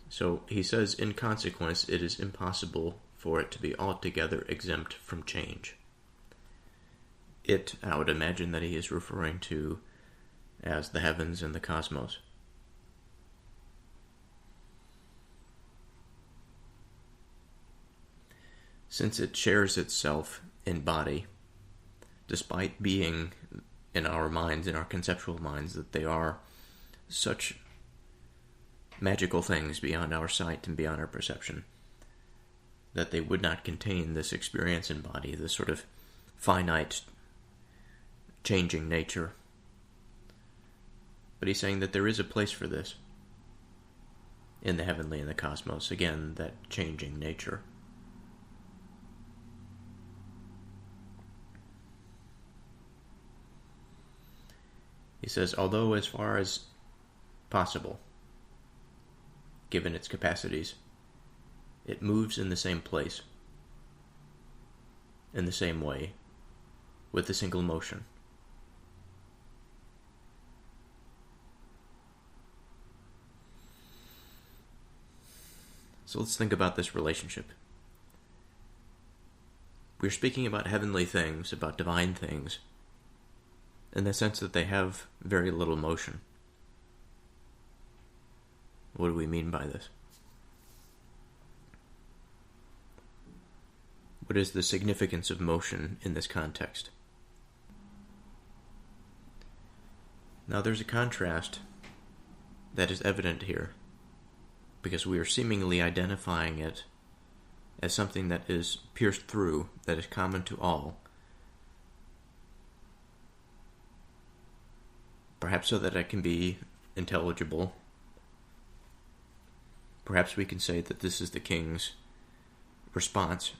So he says, in consequence, it is impossible for it to be altogether exempt from change. It, I would imagine that he is referring to as the heavens and the cosmos. Since it shares itself in body, despite being in our minds, in our conceptual minds, that they are such magical things beyond our sight and beyond our perception, that they would not contain this experience in body, this sort of finite, changing nature. But he's saying that there is a place for this in the heavenly and the cosmos. Again, that changing nature. He says, although as far as possible, given its capacities, it moves in the same place, in the same way, with a single motion. So let's think about this relationship. We're speaking about heavenly things, about divine things, in the sense that they have very little motion. What do we mean by this? What is the significance of motion in this context? Now there's a contrast that is evident here, because we are seemingly identifying it as something that is pierced through, that is common to all, perhaps so that it can be intelligible. Perhaps we can say that this is the king's response.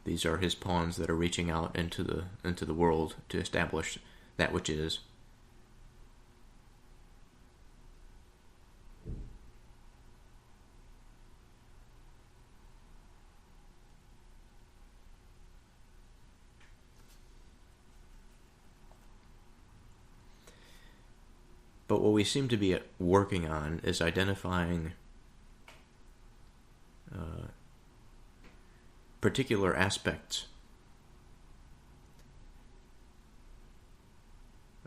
These are his pawns that are reaching out into the world to establish that which is. But what we seem to be working on is identifying particular aspects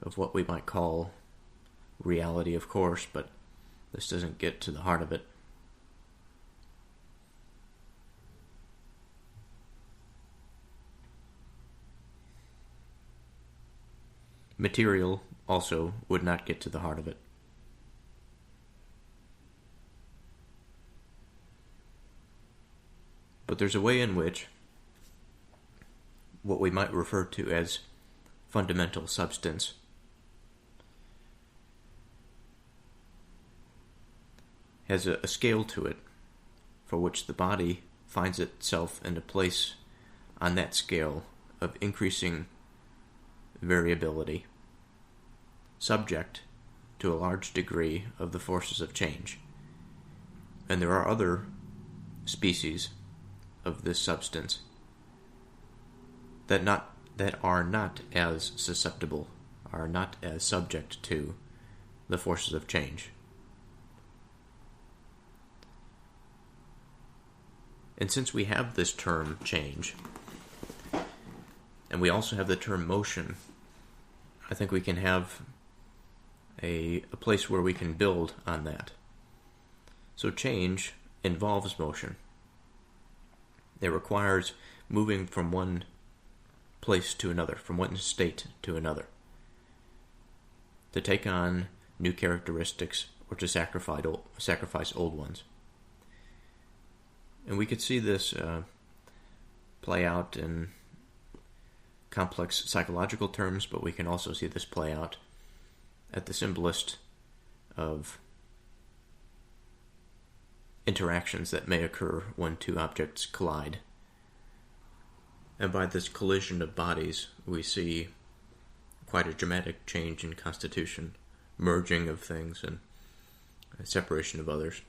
of what we might call reality, of course, but this doesn't get to the heart of it. Material also would not get to the heart of it. But there's a way in which what we might refer to as fundamental substance has a scale to it for which the body finds itself in a place on that scale of increasing variability, subject to a large degree of the forces of change. And there are other species of this substance that are not as susceptible, are not as subject to the forces of change. And since we have this term change, and we also have the term motion, I think we can have a place where we can build on that. So change involves motion. It requires moving from one place to another, from one state to another, to take on new characteristics or to sacrifice old ones. And we could see this play out in complex psychological terms, but we can also see this play out at the simplest of interactions that may occur when two objects collide. And by this collision of bodies, we see quite a dramatic change in constitution, merging of things and separation of others.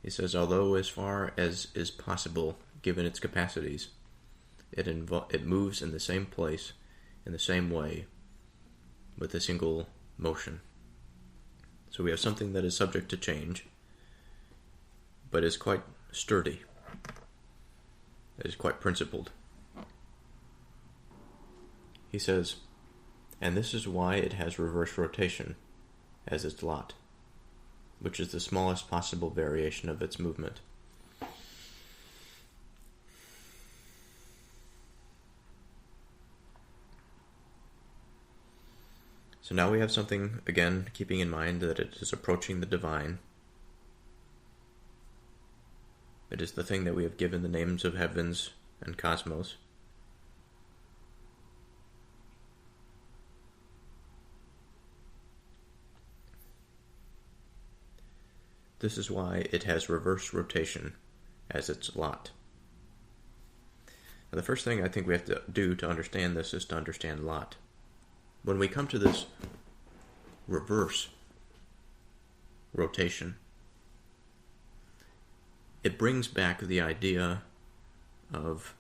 He says, although as far as is possible, given its capacities, it moves in the same place, in the same way, with a single motion. So we have something that is subject to change, but is quite sturdy. It is quite principled. He says, and this is why it has reverse rotation as its lot, which is the smallest possible variation of its movement. So now we have something, again, keeping in mind that it is approaching the divine. It is the thing that we have given the names of heavens and cosmos. This is why it has reverse rotation as its lot. Now, the first thing I think we have to do to understand this is to understand lot. When we come to this reverse rotation, it brings back the idea of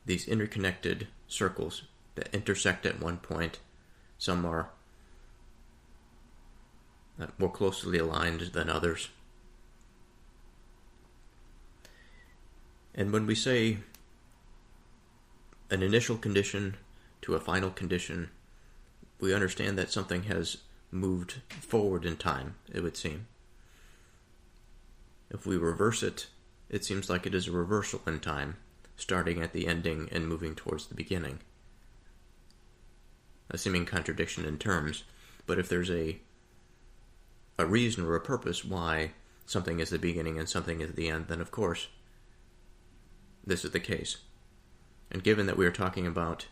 these interconnected circles that intersect at one point. Some are more closely aligned than others. And when we say an initial condition to a final condition, we understand that something has moved forward in time, it would seem. If we reverse it, it seems like it is a reversal in time, starting at the ending and moving towards the beginning. A seeming contradiction in terms, but if there's a reason or a purpose why something is the beginning and something is the end, then of course this is the case. And given that we are talking about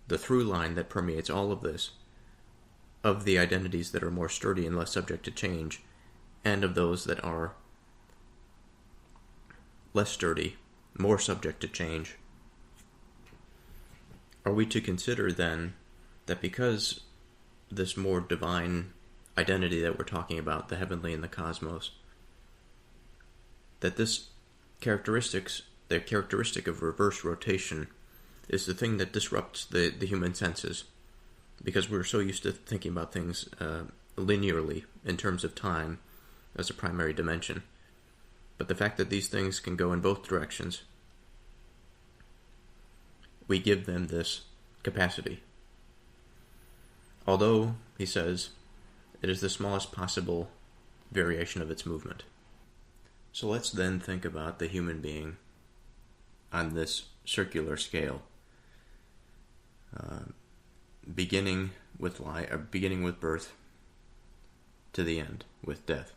the through line that permeates all of this, of the identities that are more sturdy and less subject to change, and of those that are less sturdy, more subject to change, are we to consider then that because this more divine identity that we're talking about, the heavenly and the cosmos, that this the characteristic of reverse rotation is the thing that disrupts the human senses, because we're so used to thinking about things linearly in terms of time as a primary dimension. But the fact that these things can go in both directions, we give them this capacity. Although, he says, it is the smallest possible variation of its movement. So let's then think about the human being on this circular scale, beginning with birth to the end with death.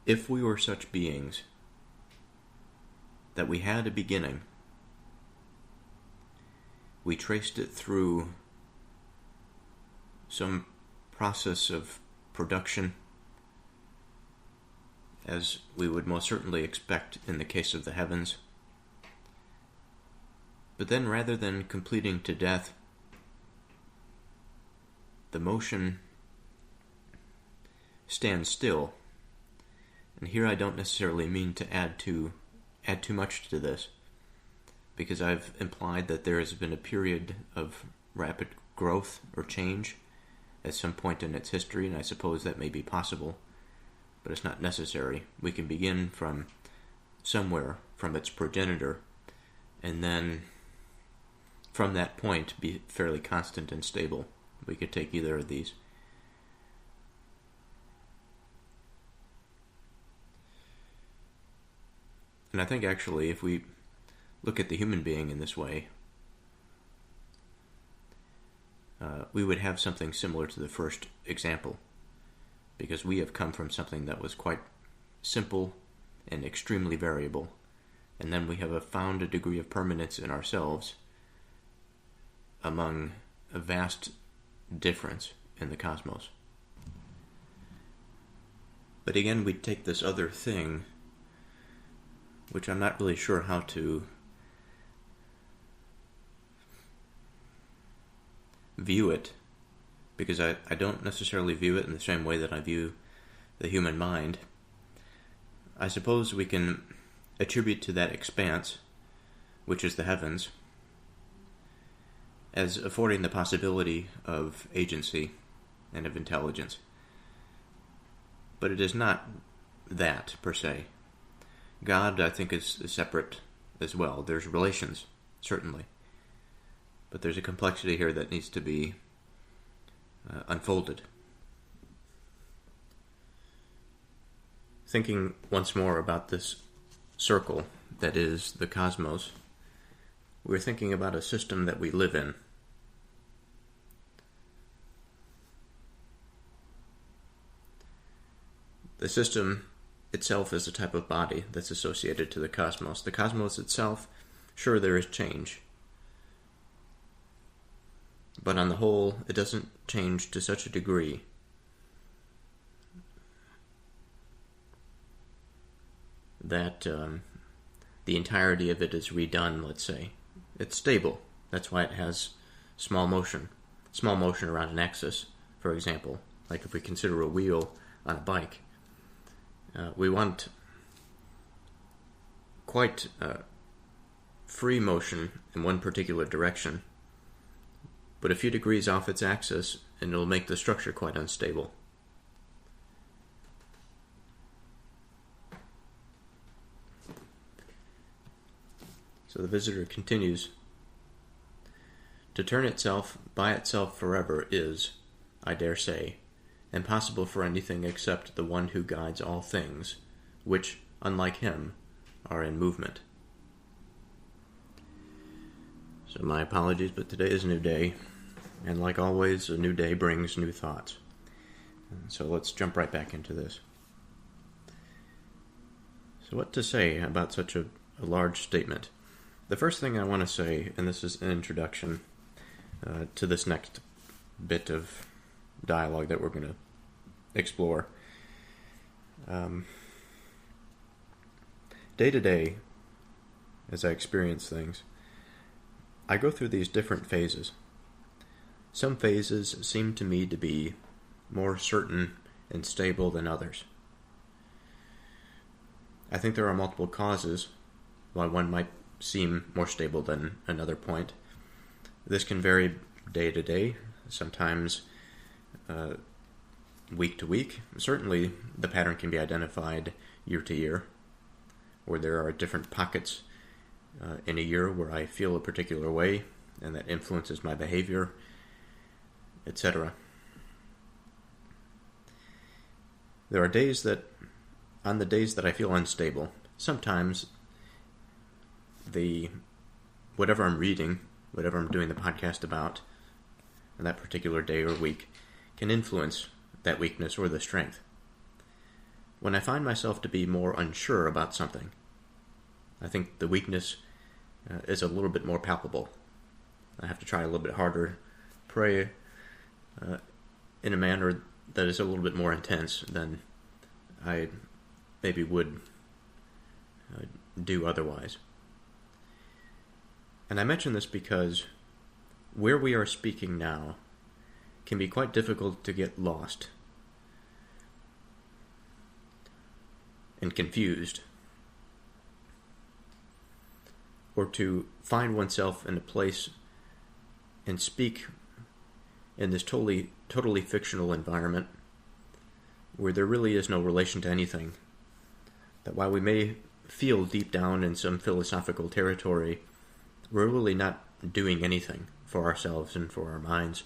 If we were such beings that we had a beginning, we traced it through some process of production, as we would most certainly expect in the case of the heavens. But then rather than completing to death, the motion stands still. And here I don't necessarily mean to add too much to this, because I've implied that there has been a period of rapid growth or change at some point in its history, and I suppose that may be possible, but it's not necessary. We can begin from somewhere, from its progenitor, and then from that point be fairly constant and stable. We could take either of these. And I think actually if we look at the human being in this way, we would have something similar to the first example, because we have come from something that was quite simple and extremely variable, and then we have found a degree of permanence in ourselves among a vast difference in the cosmos. But again, we take this other thing, which I'm not really sure how to view it, because I don't necessarily view it in the same way that I view the human mind. I suppose we can attribute to that expanse, which is the heavens, as affording the possibility of agency and of intelligence. But it is not that, per se. God, I think, is separate as well. There's relations, certainly. But there's a complexity here that needs to be unfolded. Thinking once more about this circle that is the cosmos, we're thinking about a system that we live in. The system itself is a type of body that's associated to the cosmos. The cosmos itself, sure, there is change. But on the whole, it doesn't change to such a degree that the entirety of it is redone, let's say. It's stable. That's why it has small motion. Small motion around an axis, for example. Like if we consider a wheel on a bike. We want quite free motion in one particular direction, but a few degrees off its axis and it'll make the structure quite unstable. So the visitor continues, "To turn itself by itself forever is, I dare say, impossible for anything except the one who guides all things, which, unlike him, are in movement." So my apologies, but today is a new day, and like always, a new day brings new thoughts. So let's jump right back into this. So what to say about such a large statement? The first thing I want to say, and this is an introduction to this next bit of dialogue that we're going to explore. Day to day, as I experience things, I go through these different phases. Some phases seem to me to be more certain and stable than others. I think there are multiple causes why one might seem more stable than another point. This can vary day to day, sometimes week to week. Certainly the pattern can be identified year to year, where there are different pockets in a year where I feel a particular way, and that influences my behavior, etc. There are days that, on the days that I feel unstable, sometimes whatever I'm reading, whatever I'm doing the podcast about, in that particular day or week, can influence that weakness or the strength. When I find myself to be more unsure about something, I think the weakness is a little bit more palpable. I have to try a little bit harder, pray in a manner that is a little bit more intense than I maybe would do otherwise. And I mention this because where we are speaking now can be quite difficult to get lost and confused, or to find oneself in a place and speak in this totally fictional environment where there really is no relation to anything. That while we may feel deep down in some philosophical territory, we're really not doing anything for ourselves and for our minds.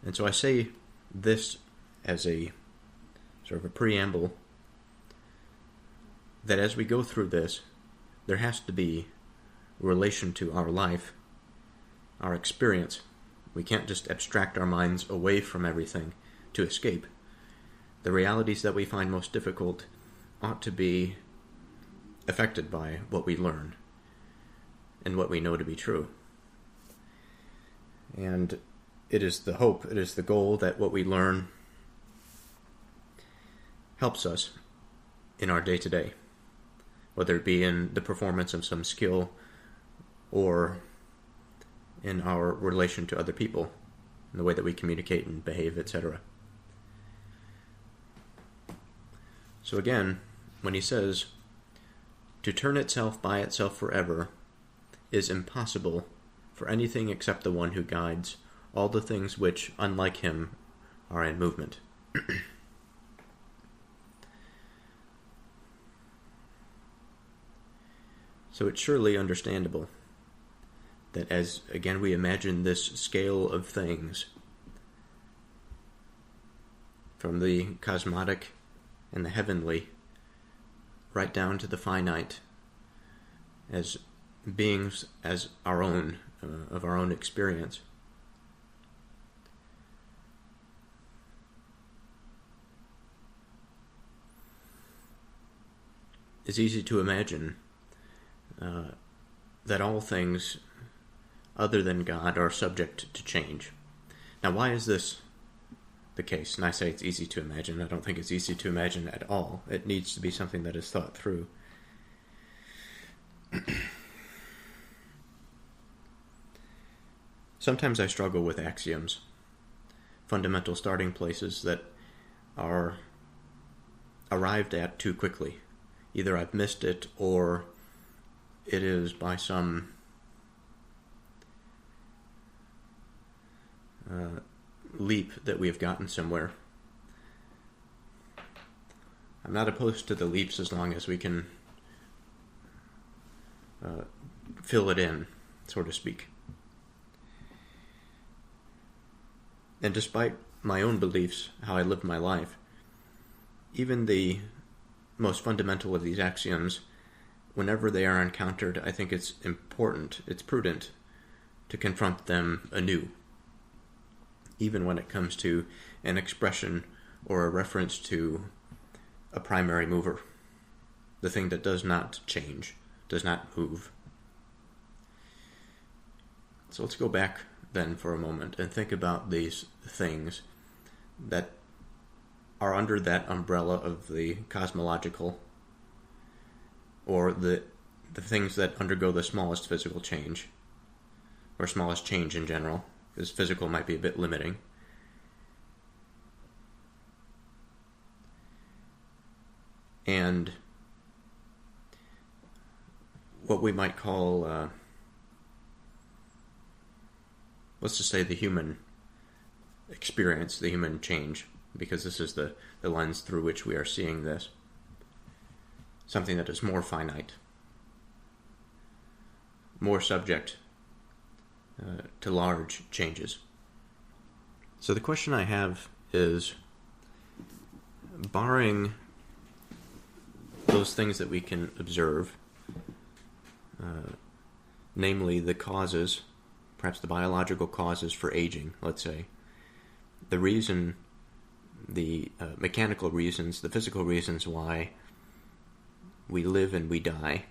And so I say this as a sort of a preamble, that as we go through this, there has to be relation to our life, our experience. We can't just abstract our minds away from everything to escape. The realities that we find most difficult ought to be affected by what we learn and what we know to be true. And it is the hope, it is the goal that what we learn helps us in our day-to-day, whether it be in the performance of some skill or in our relation to other people, in the way that we communicate and behave, etc. So again, when he says, to turn itself by itself forever is impossible for anything except the one who guides all the things which, unlike him, are in movement. So it's surely understandable that as, again, we imagine this scale of things, from the cosmotic and the heavenly, right down to the finite, as beings as our own, of our own experience. It's easy to imagine that all things other than God are subject to change. Now, why is this the case? And I say it's easy to imagine. I don't think it's easy to imagine at all. It needs to be something that is thought through. Sometimes I struggle with axioms, fundamental starting places that are arrived at too quickly. Either I've missed it, or it is by some leap that we have gotten somewhere. I'm not opposed to the leaps as long as we can fill it in, so to speak. And despite my own beliefs, how I live my life, even the most fundamental of these axioms, whenever they are encountered, I think it's important, it's prudent to confront them anew, even when it comes to an expression or a reference to a primary mover, the thing that does not change, does not move. So let's go back then for a moment and think about these things that are under that umbrella of the cosmological, or the things that undergo the smallest physical change, or smallest change in general, because physical might be a bit limiting. And what we might call, let's just say the human experience, the human change, because this is the lens through which we are seeing this. Something that is more finite, more subject to large changes. So the question I have is, barring those things that we can observe, namely the causes, perhaps the biological causes for aging, let's say, the reason, the mechanical reasons, the physical reasons why we live and we die.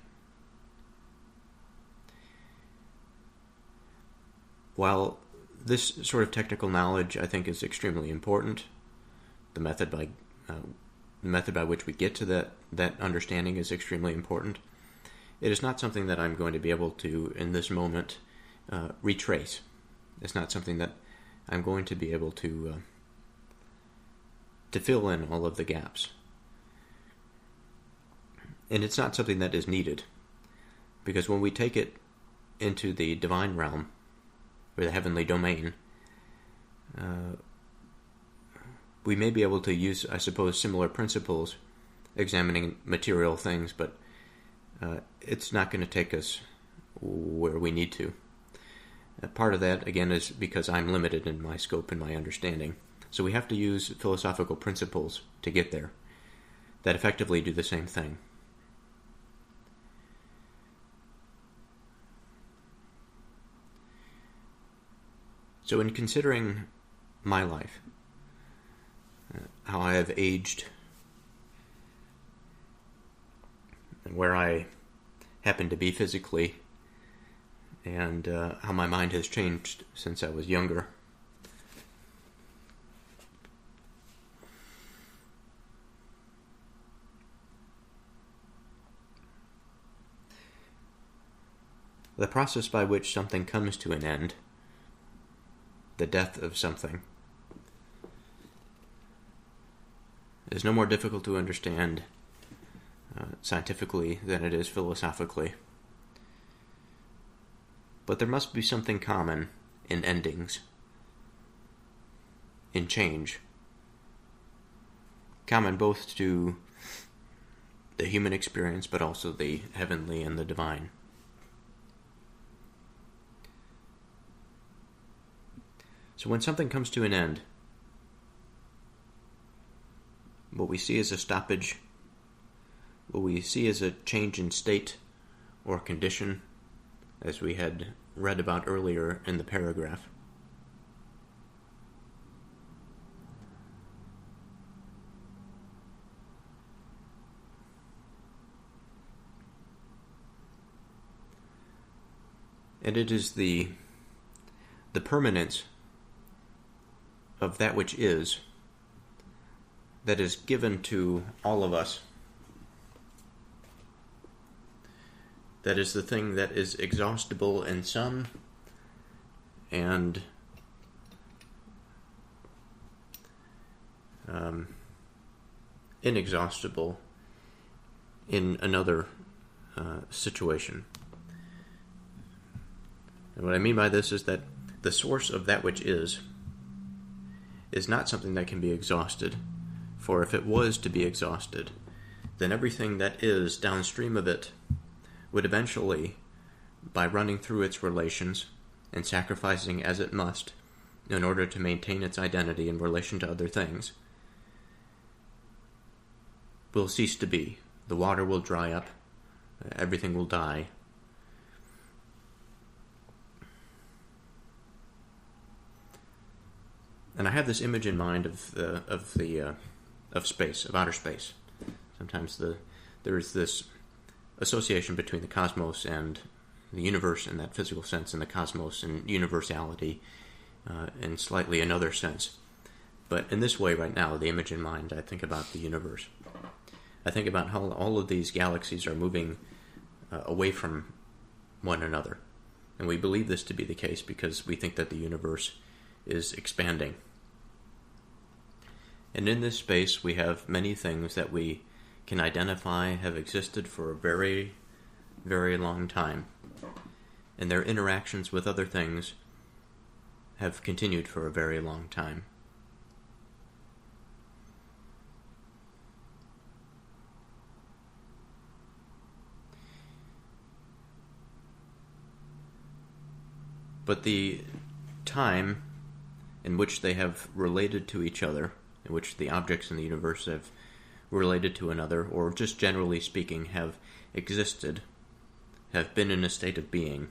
While this sort of technical knowledge, I think, is extremely important, the method by which we get to that understanding is extremely important. It is not something that I'm going to be able to, in this moment, retrace. It's not something that I'm going to be able to fill in all of the gaps. And it's not something that is needed, because when we take it into the divine realm, or the heavenly domain, we may be able to use, I suppose, similar principles examining material things, but it's not going to take us where we need to. Part of that, again, is because I'm limited in my scope and my understanding. So we have to use philosophical principles to get there that effectively do the same thing. So in considering my life, how I have aged and where I happen to be physically, and how my mind has changed since I was younger. The process by which something comes to an end, the death of something, is no more difficult to understand scientifically than it is philosophically. But there must be something common in endings, in change, common both to the human experience but also the heavenly and the divine. So when something comes to an end, what we see is a stoppage, what we see is a change in state or condition, as we had read about earlier in the paragraph. And it is the permanence of that which is that is given to all of us. That is the thing that is exhaustible in some and inexhaustible in another situation. And what I mean by this is that the source of that which is not something that can be exhausted. For if it was to be exhausted, then everything that is downstream of it would eventually, by running through its relations and sacrificing as it must in order to maintain its identity in relation to other things, will cease to be. The water will dry up, everything will die. And I have this image in mind of space, of outer space. Sometimes there is this association between the cosmos and the universe in that physical sense, and the cosmos and universality in slightly another sense. But in this way right now, the image in mind, I think about the universe. I think about how all of these galaxies are moving away from one another. And we believe this to be the case because we think that the universe is expanding. And in this space, we have many things that we can identify have existed for a very, very long time. And their interactions with other things have continued for a very long time. But the time in which they have related to each other, in which the objects in the universe have related to another, or just generally speaking have existed, have been in a state of being,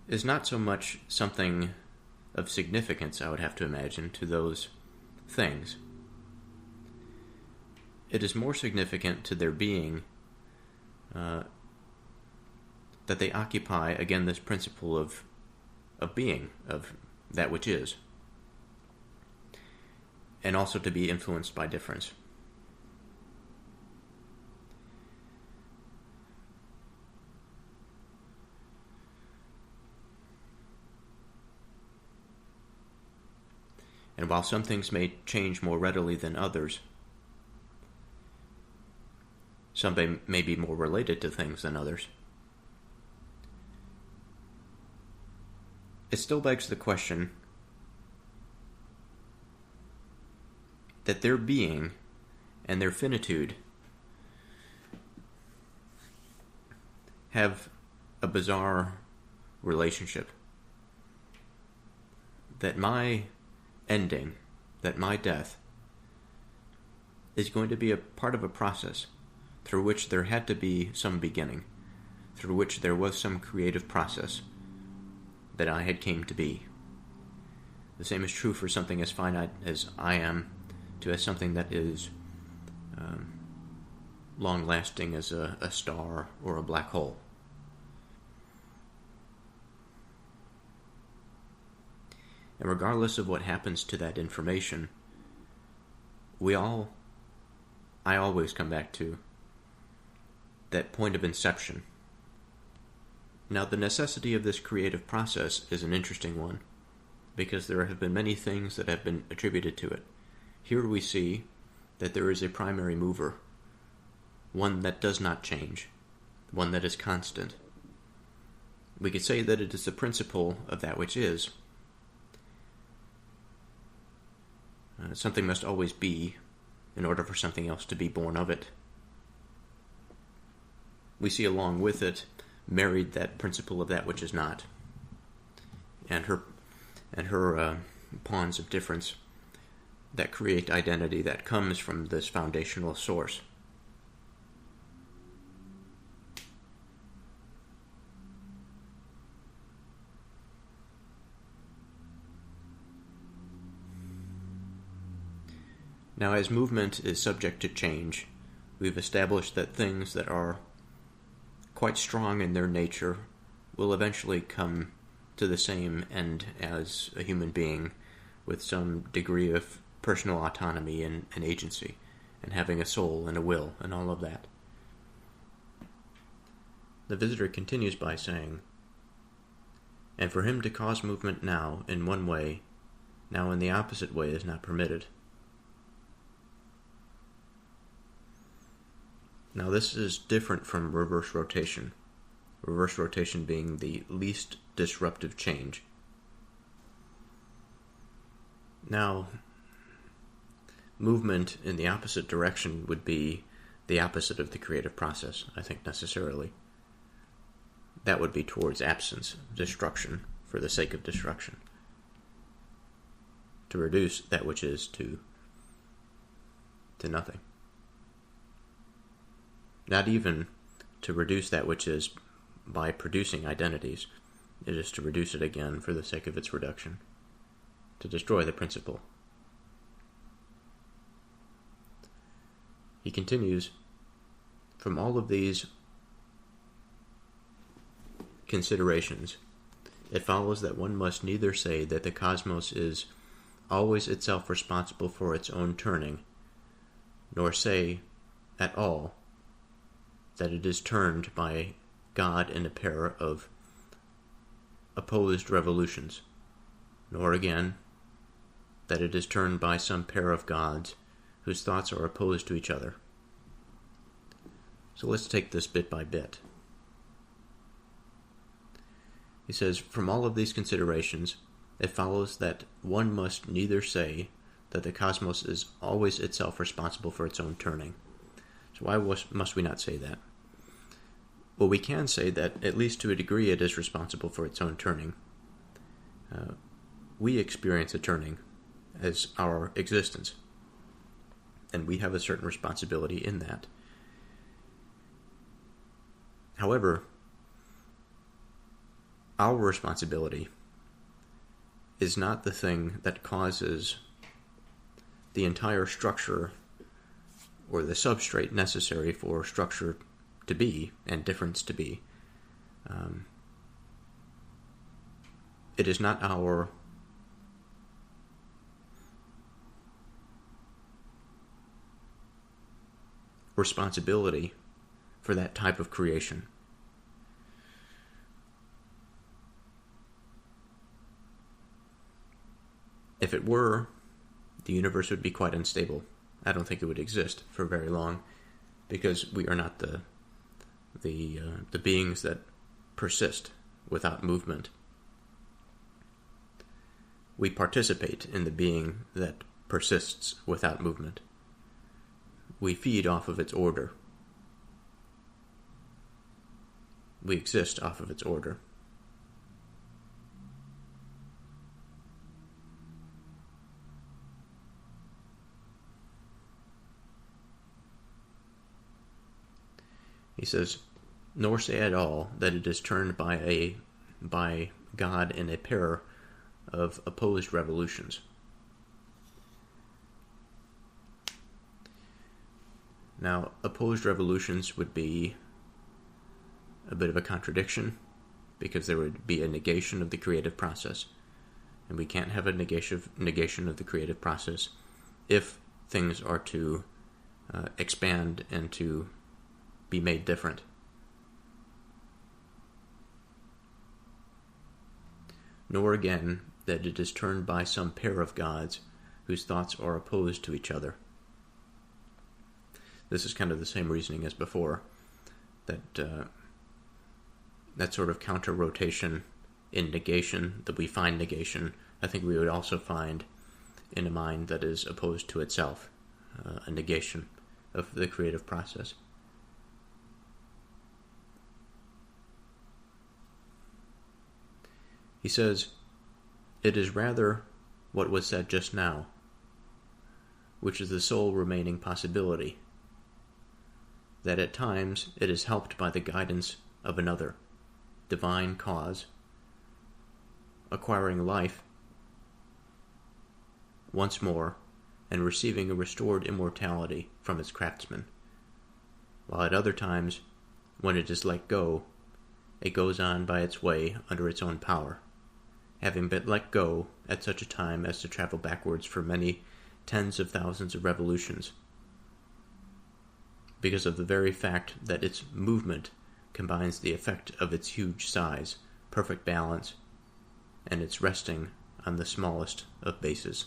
is not so much something of significance, I would have to imagine, to those things. It is more significant to their being that they occupy, again, this principle of being, of that which is, and also to be influenced by difference. And while some things may change more readily than others, some may be more related to things than others, it still begs the question that their being and their finitude have a bizarre relationship. That my ending, that my death, is going to be a part of a process through which there had to be some beginning, through which there was some creative process that I had came to be. The same is true for something as finite as I am, to as something that is long-lasting as a star or a black hole. And regardless of what happens to that information, I always come back to that point of inception. Now, the necessity of this creative process is an interesting one, because there have been many things that have been attributed to it. Here we see that there is a primary mover, one that does not change, one that is constant. We could say that it is the principle of that which is. Something must always be in order for something else to be born of it. We see along with it married that principle of that which is not, and her pawns of difference that create identity that comes from this foundational source. Now, as movement is subject to change, we've established that things that are quite strong in their nature will eventually come to the same end as a human being, with some degree of personal autonomy and agency, and having a soul and a will and all of that. The visitor continues by saying, and for him to cause movement now in one way, now in the opposite way is not permitted. Now this is different from reverse rotation. Reverse rotation being the least disruptive change. Now, movement in the opposite direction would be the opposite of the creative process, I think, necessarily. That would be towards absence, destruction, for the sake of destruction. To reduce that which is to nothing. Not even to reduce that which is by producing identities. It is to reduce it again for the sake of its reduction. To destroy the principle. He continues, from all of these considerations, it follows that one must neither say that the cosmos is always itself responsible for its own turning, nor say at all that it is turned by God in a pair of opposed revolutions, nor again that it is turned by some pair of gods whose thoughts are opposed to each other. So let's take this bit by bit. He says, from all of these considerations, it follows that one must neither say that the cosmos is always itself responsible for its own turning. So why must we not say that? Well, we can say that, at least to a degree, it is responsible for its own turning. We experience a turning as our existence, and we have a certain responsibility in that. However, our responsibility is not the thing that causes the entire structure or the substrate necessary for structure to be and difference to be. It is not our responsibility for that type of creation. If it were, the universe would be quite unstable. I don't think it would exist for very long, because we are not the beings that persist without movement. We participate in the being that persists without movement. We feed off of its order. We exist off of its order. He says, nor say at all that it is turned by God in a pair of opposed revolutions. Now, opposed revolutions would be a bit of a contradiction, because there would be a negation of the creative process. And we can't have a negation of the creative process if things are to expand and to be made different. Nor again that it is turned by some pair of gods whose thoughts are opposed to each other. This is kind of the same reasoning as before, that that sort of counter-rotation in negation, that we find negation, I think we would also find in a mind that is opposed to itself, a negation of the creative process. He says, it is rather what was said just now, which is the sole remaining possibility, that at times it is helped by the guidance of another, divine cause, acquiring life once more and receiving a restored immortality from its craftsman, while at other times, when it is let go, it goes on by its way under its own power, having been let go at such a time as to travel backwards for many tens of thousands of revolutions, because of the very fact that its movement combines the effect of its huge size, perfect balance, and its resting on the smallest of bases.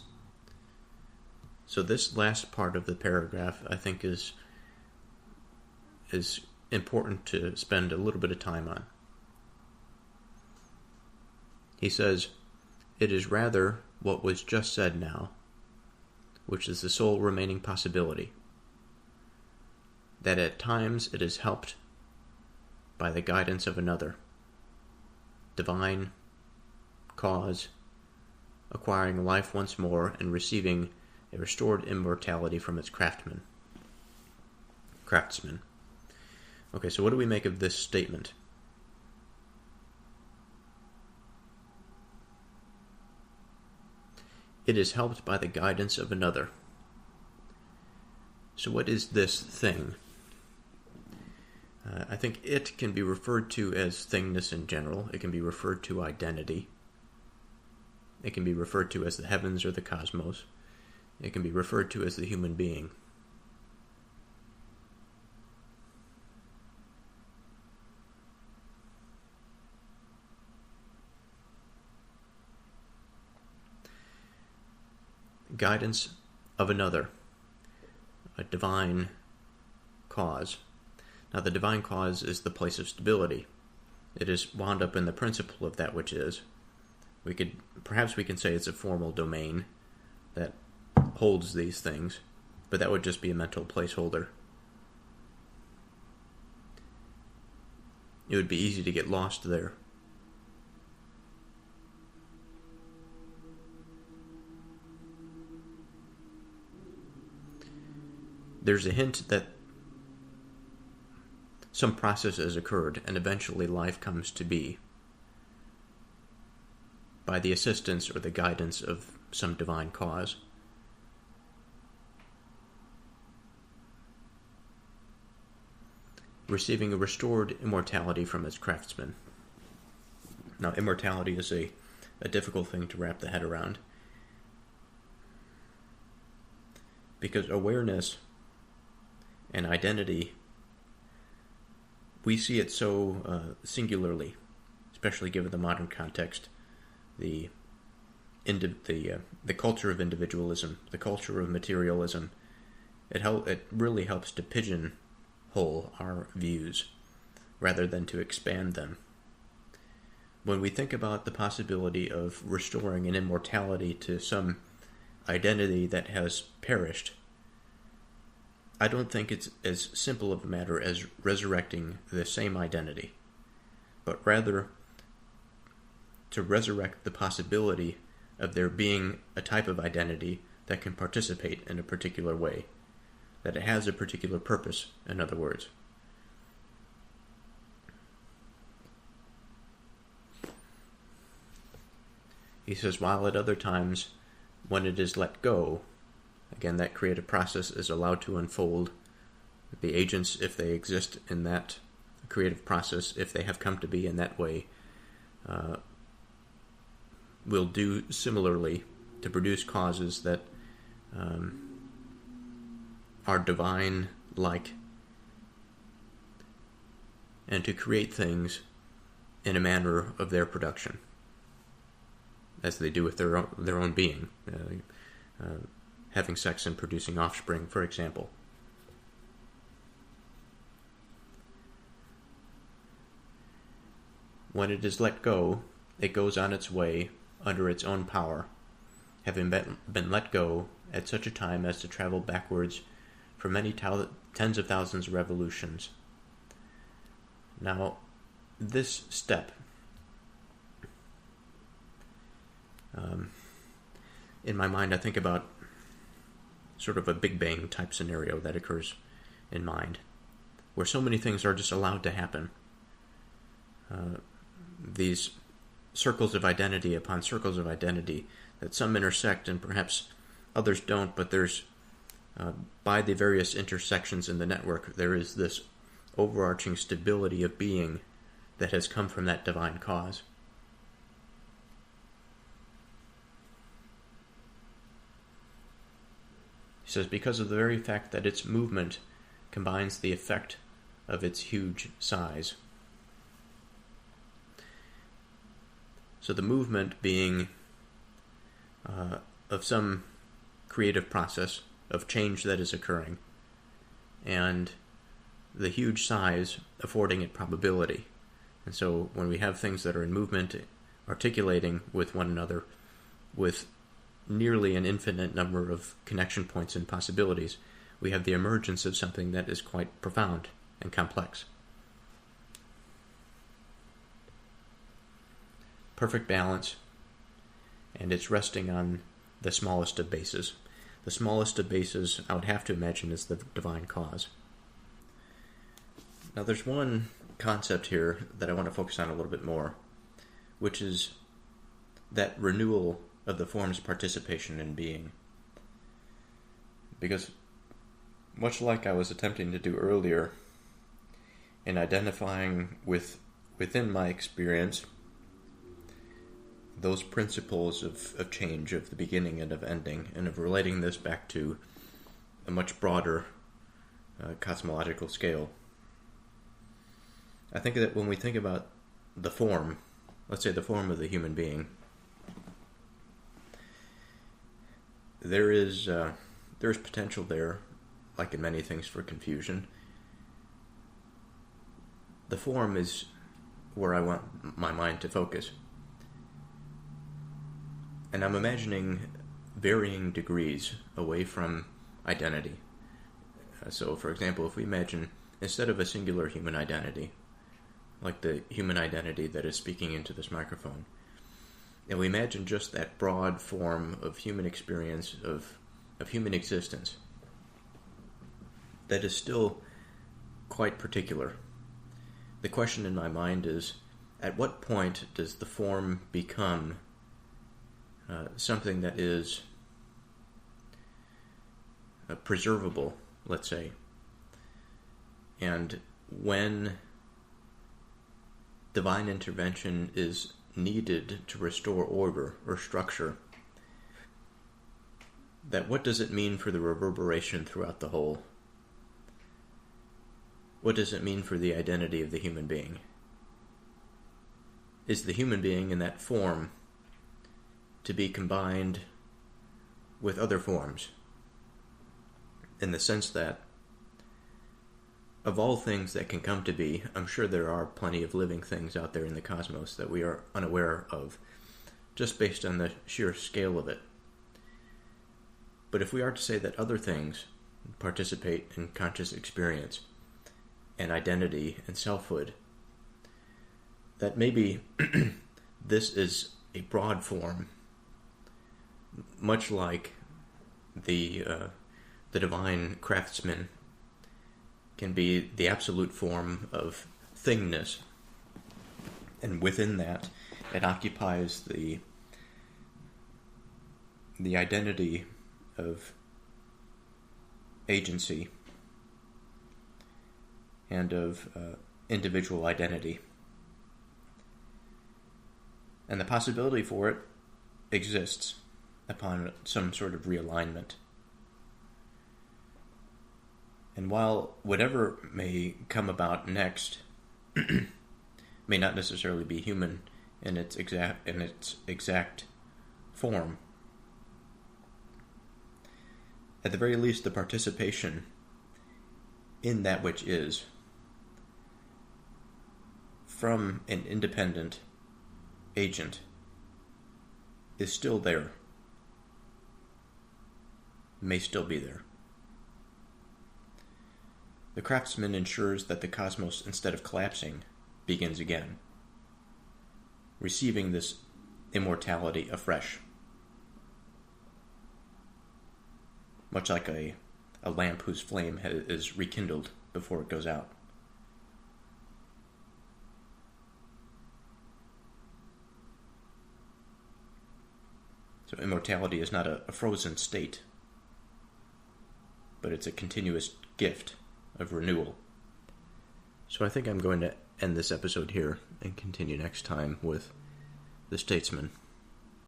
So this last part of the paragraph, I think, is important to spend a little bit of time on. He says, it is rather what was just said now, which is the sole remaining possibility, that at times it is helped by the guidance of another, divine cause, acquiring life once more and receiving a restored immortality from its craftsman. Okay, so what do we make of this statement? It is helped by the guidance of another. So what is this thing? I think it can be referred to as thingness in general. It can be referred to identity. It can be referred to as the heavens or the cosmos. It can be referred to as the human being. Guidance of another, a divine cause. Now, the divine cause is the place of stability. It is wound up in the principle of that which is. Perhaps we can say it's a formal domain that holds these things, but that would just be a mental placeholder. It would be easy to get lost there. There's a hint that some process has occurred, and eventually life comes to be by the assistance or the guidance of some divine cause. Receiving a restored immortality from its craftsman. Now, immortality is a difficult thing to wrap the head around, because awareness and identity, we see it so singularly, especially given the modern context, the culture of individualism, the culture of materialism. It really helps to pigeonhole our views rather than to expand them. When we think about the possibility of restoring an immortality to some identity that has perished, I don't think it's as simple of a matter as resurrecting the same identity, but rather to resurrect the possibility of there being a type of identity that can participate in a particular way, that it has a particular purpose, in other words. He says, while at other times, when it is let go, again, that creative process is allowed to unfold The agents, if they exist in that creative process, if they have come to be in that way, will do similarly to produce causes that are divine-like, and to create things in a manner of their production, as they do with their own being, having sex and producing offspring, for example. When it is let go, it goes on its way under its own power, having been let go at such a time as to travel backwards for many tens of thousands of revolutions. Now, this step, in my mind, I think about sort of a Big Bang type scenario that occurs in mind, where so many things are just allowed to happen. These circles of identity upon circles of identity that some intersect and perhaps others don't, but there's, by the various intersections in the network, there is this overarching stability of being that has come from that divine cause. He says, because of the very fact that its movement combines the effect of its huge size. So the movement being of some creative process of change that is occurring, and the huge size affording it probability. And so when we have things that are in movement, articulating with one another, with nearly an infinite number of connection points and possibilities, we have the emergence of something that is quite profound and complex. Perfect balance, and it's resting on the smallest of bases. The smallest of bases, I would have to imagine, is the divine cause. Now there's one concept here that I want to focus on a little bit more, which is that renewal of the form's participation in being. Because much like I was attempting to do earlier in identifying within my experience those principles of change, of the beginning and of ending, and of relating this back to a much broader cosmological scale. I think that when we think about the form, let's say the form of the human being, there is potential there, like in many things, for confusion. The form is where I want my mind to focus. And I'm imagining varying degrees away from identity. So, for example, if we imagine, instead of a singular human identity, like the human identity that is speaking into this microphone, and we imagine just that broad form of human experience, of human existence, that is still quite particular. The question in my mind is, at what point does the form become something that is preservable, let's say, and when divine intervention is needed to restore order or structure, that what does it mean for the reverberation throughout the whole? What does it mean for the identity of the human being? Is the human being in that form to be combined with other forms, in the sense that of all things that can come to be, I'm sure there are plenty of living things out there in the cosmos that we are unaware of, just based on the sheer scale of it. But if we are to say that other things participate in conscious experience and identity and selfhood, that maybe this is a broad form, much like the divine craftsman can be the absolute form of thingness, and within that it occupies the identity of agency and of individual identity. And the possibility for it exists upon some sort of realignment. And while whatever may come about next may not necessarily be human in its exact form, at the very least, the participation in that which is from an independent agent is still there, may still be there. The craftsman ensures that the cosmos, instead of collapsing, begins again, receiving this immortality afresh. Much like a lamp whose flame is rekindled before it goes out. So immortality is not a frozen state, but it's a continuous gift of renewal. So I think I'm going to end this episode here and continue next time with the Statesman.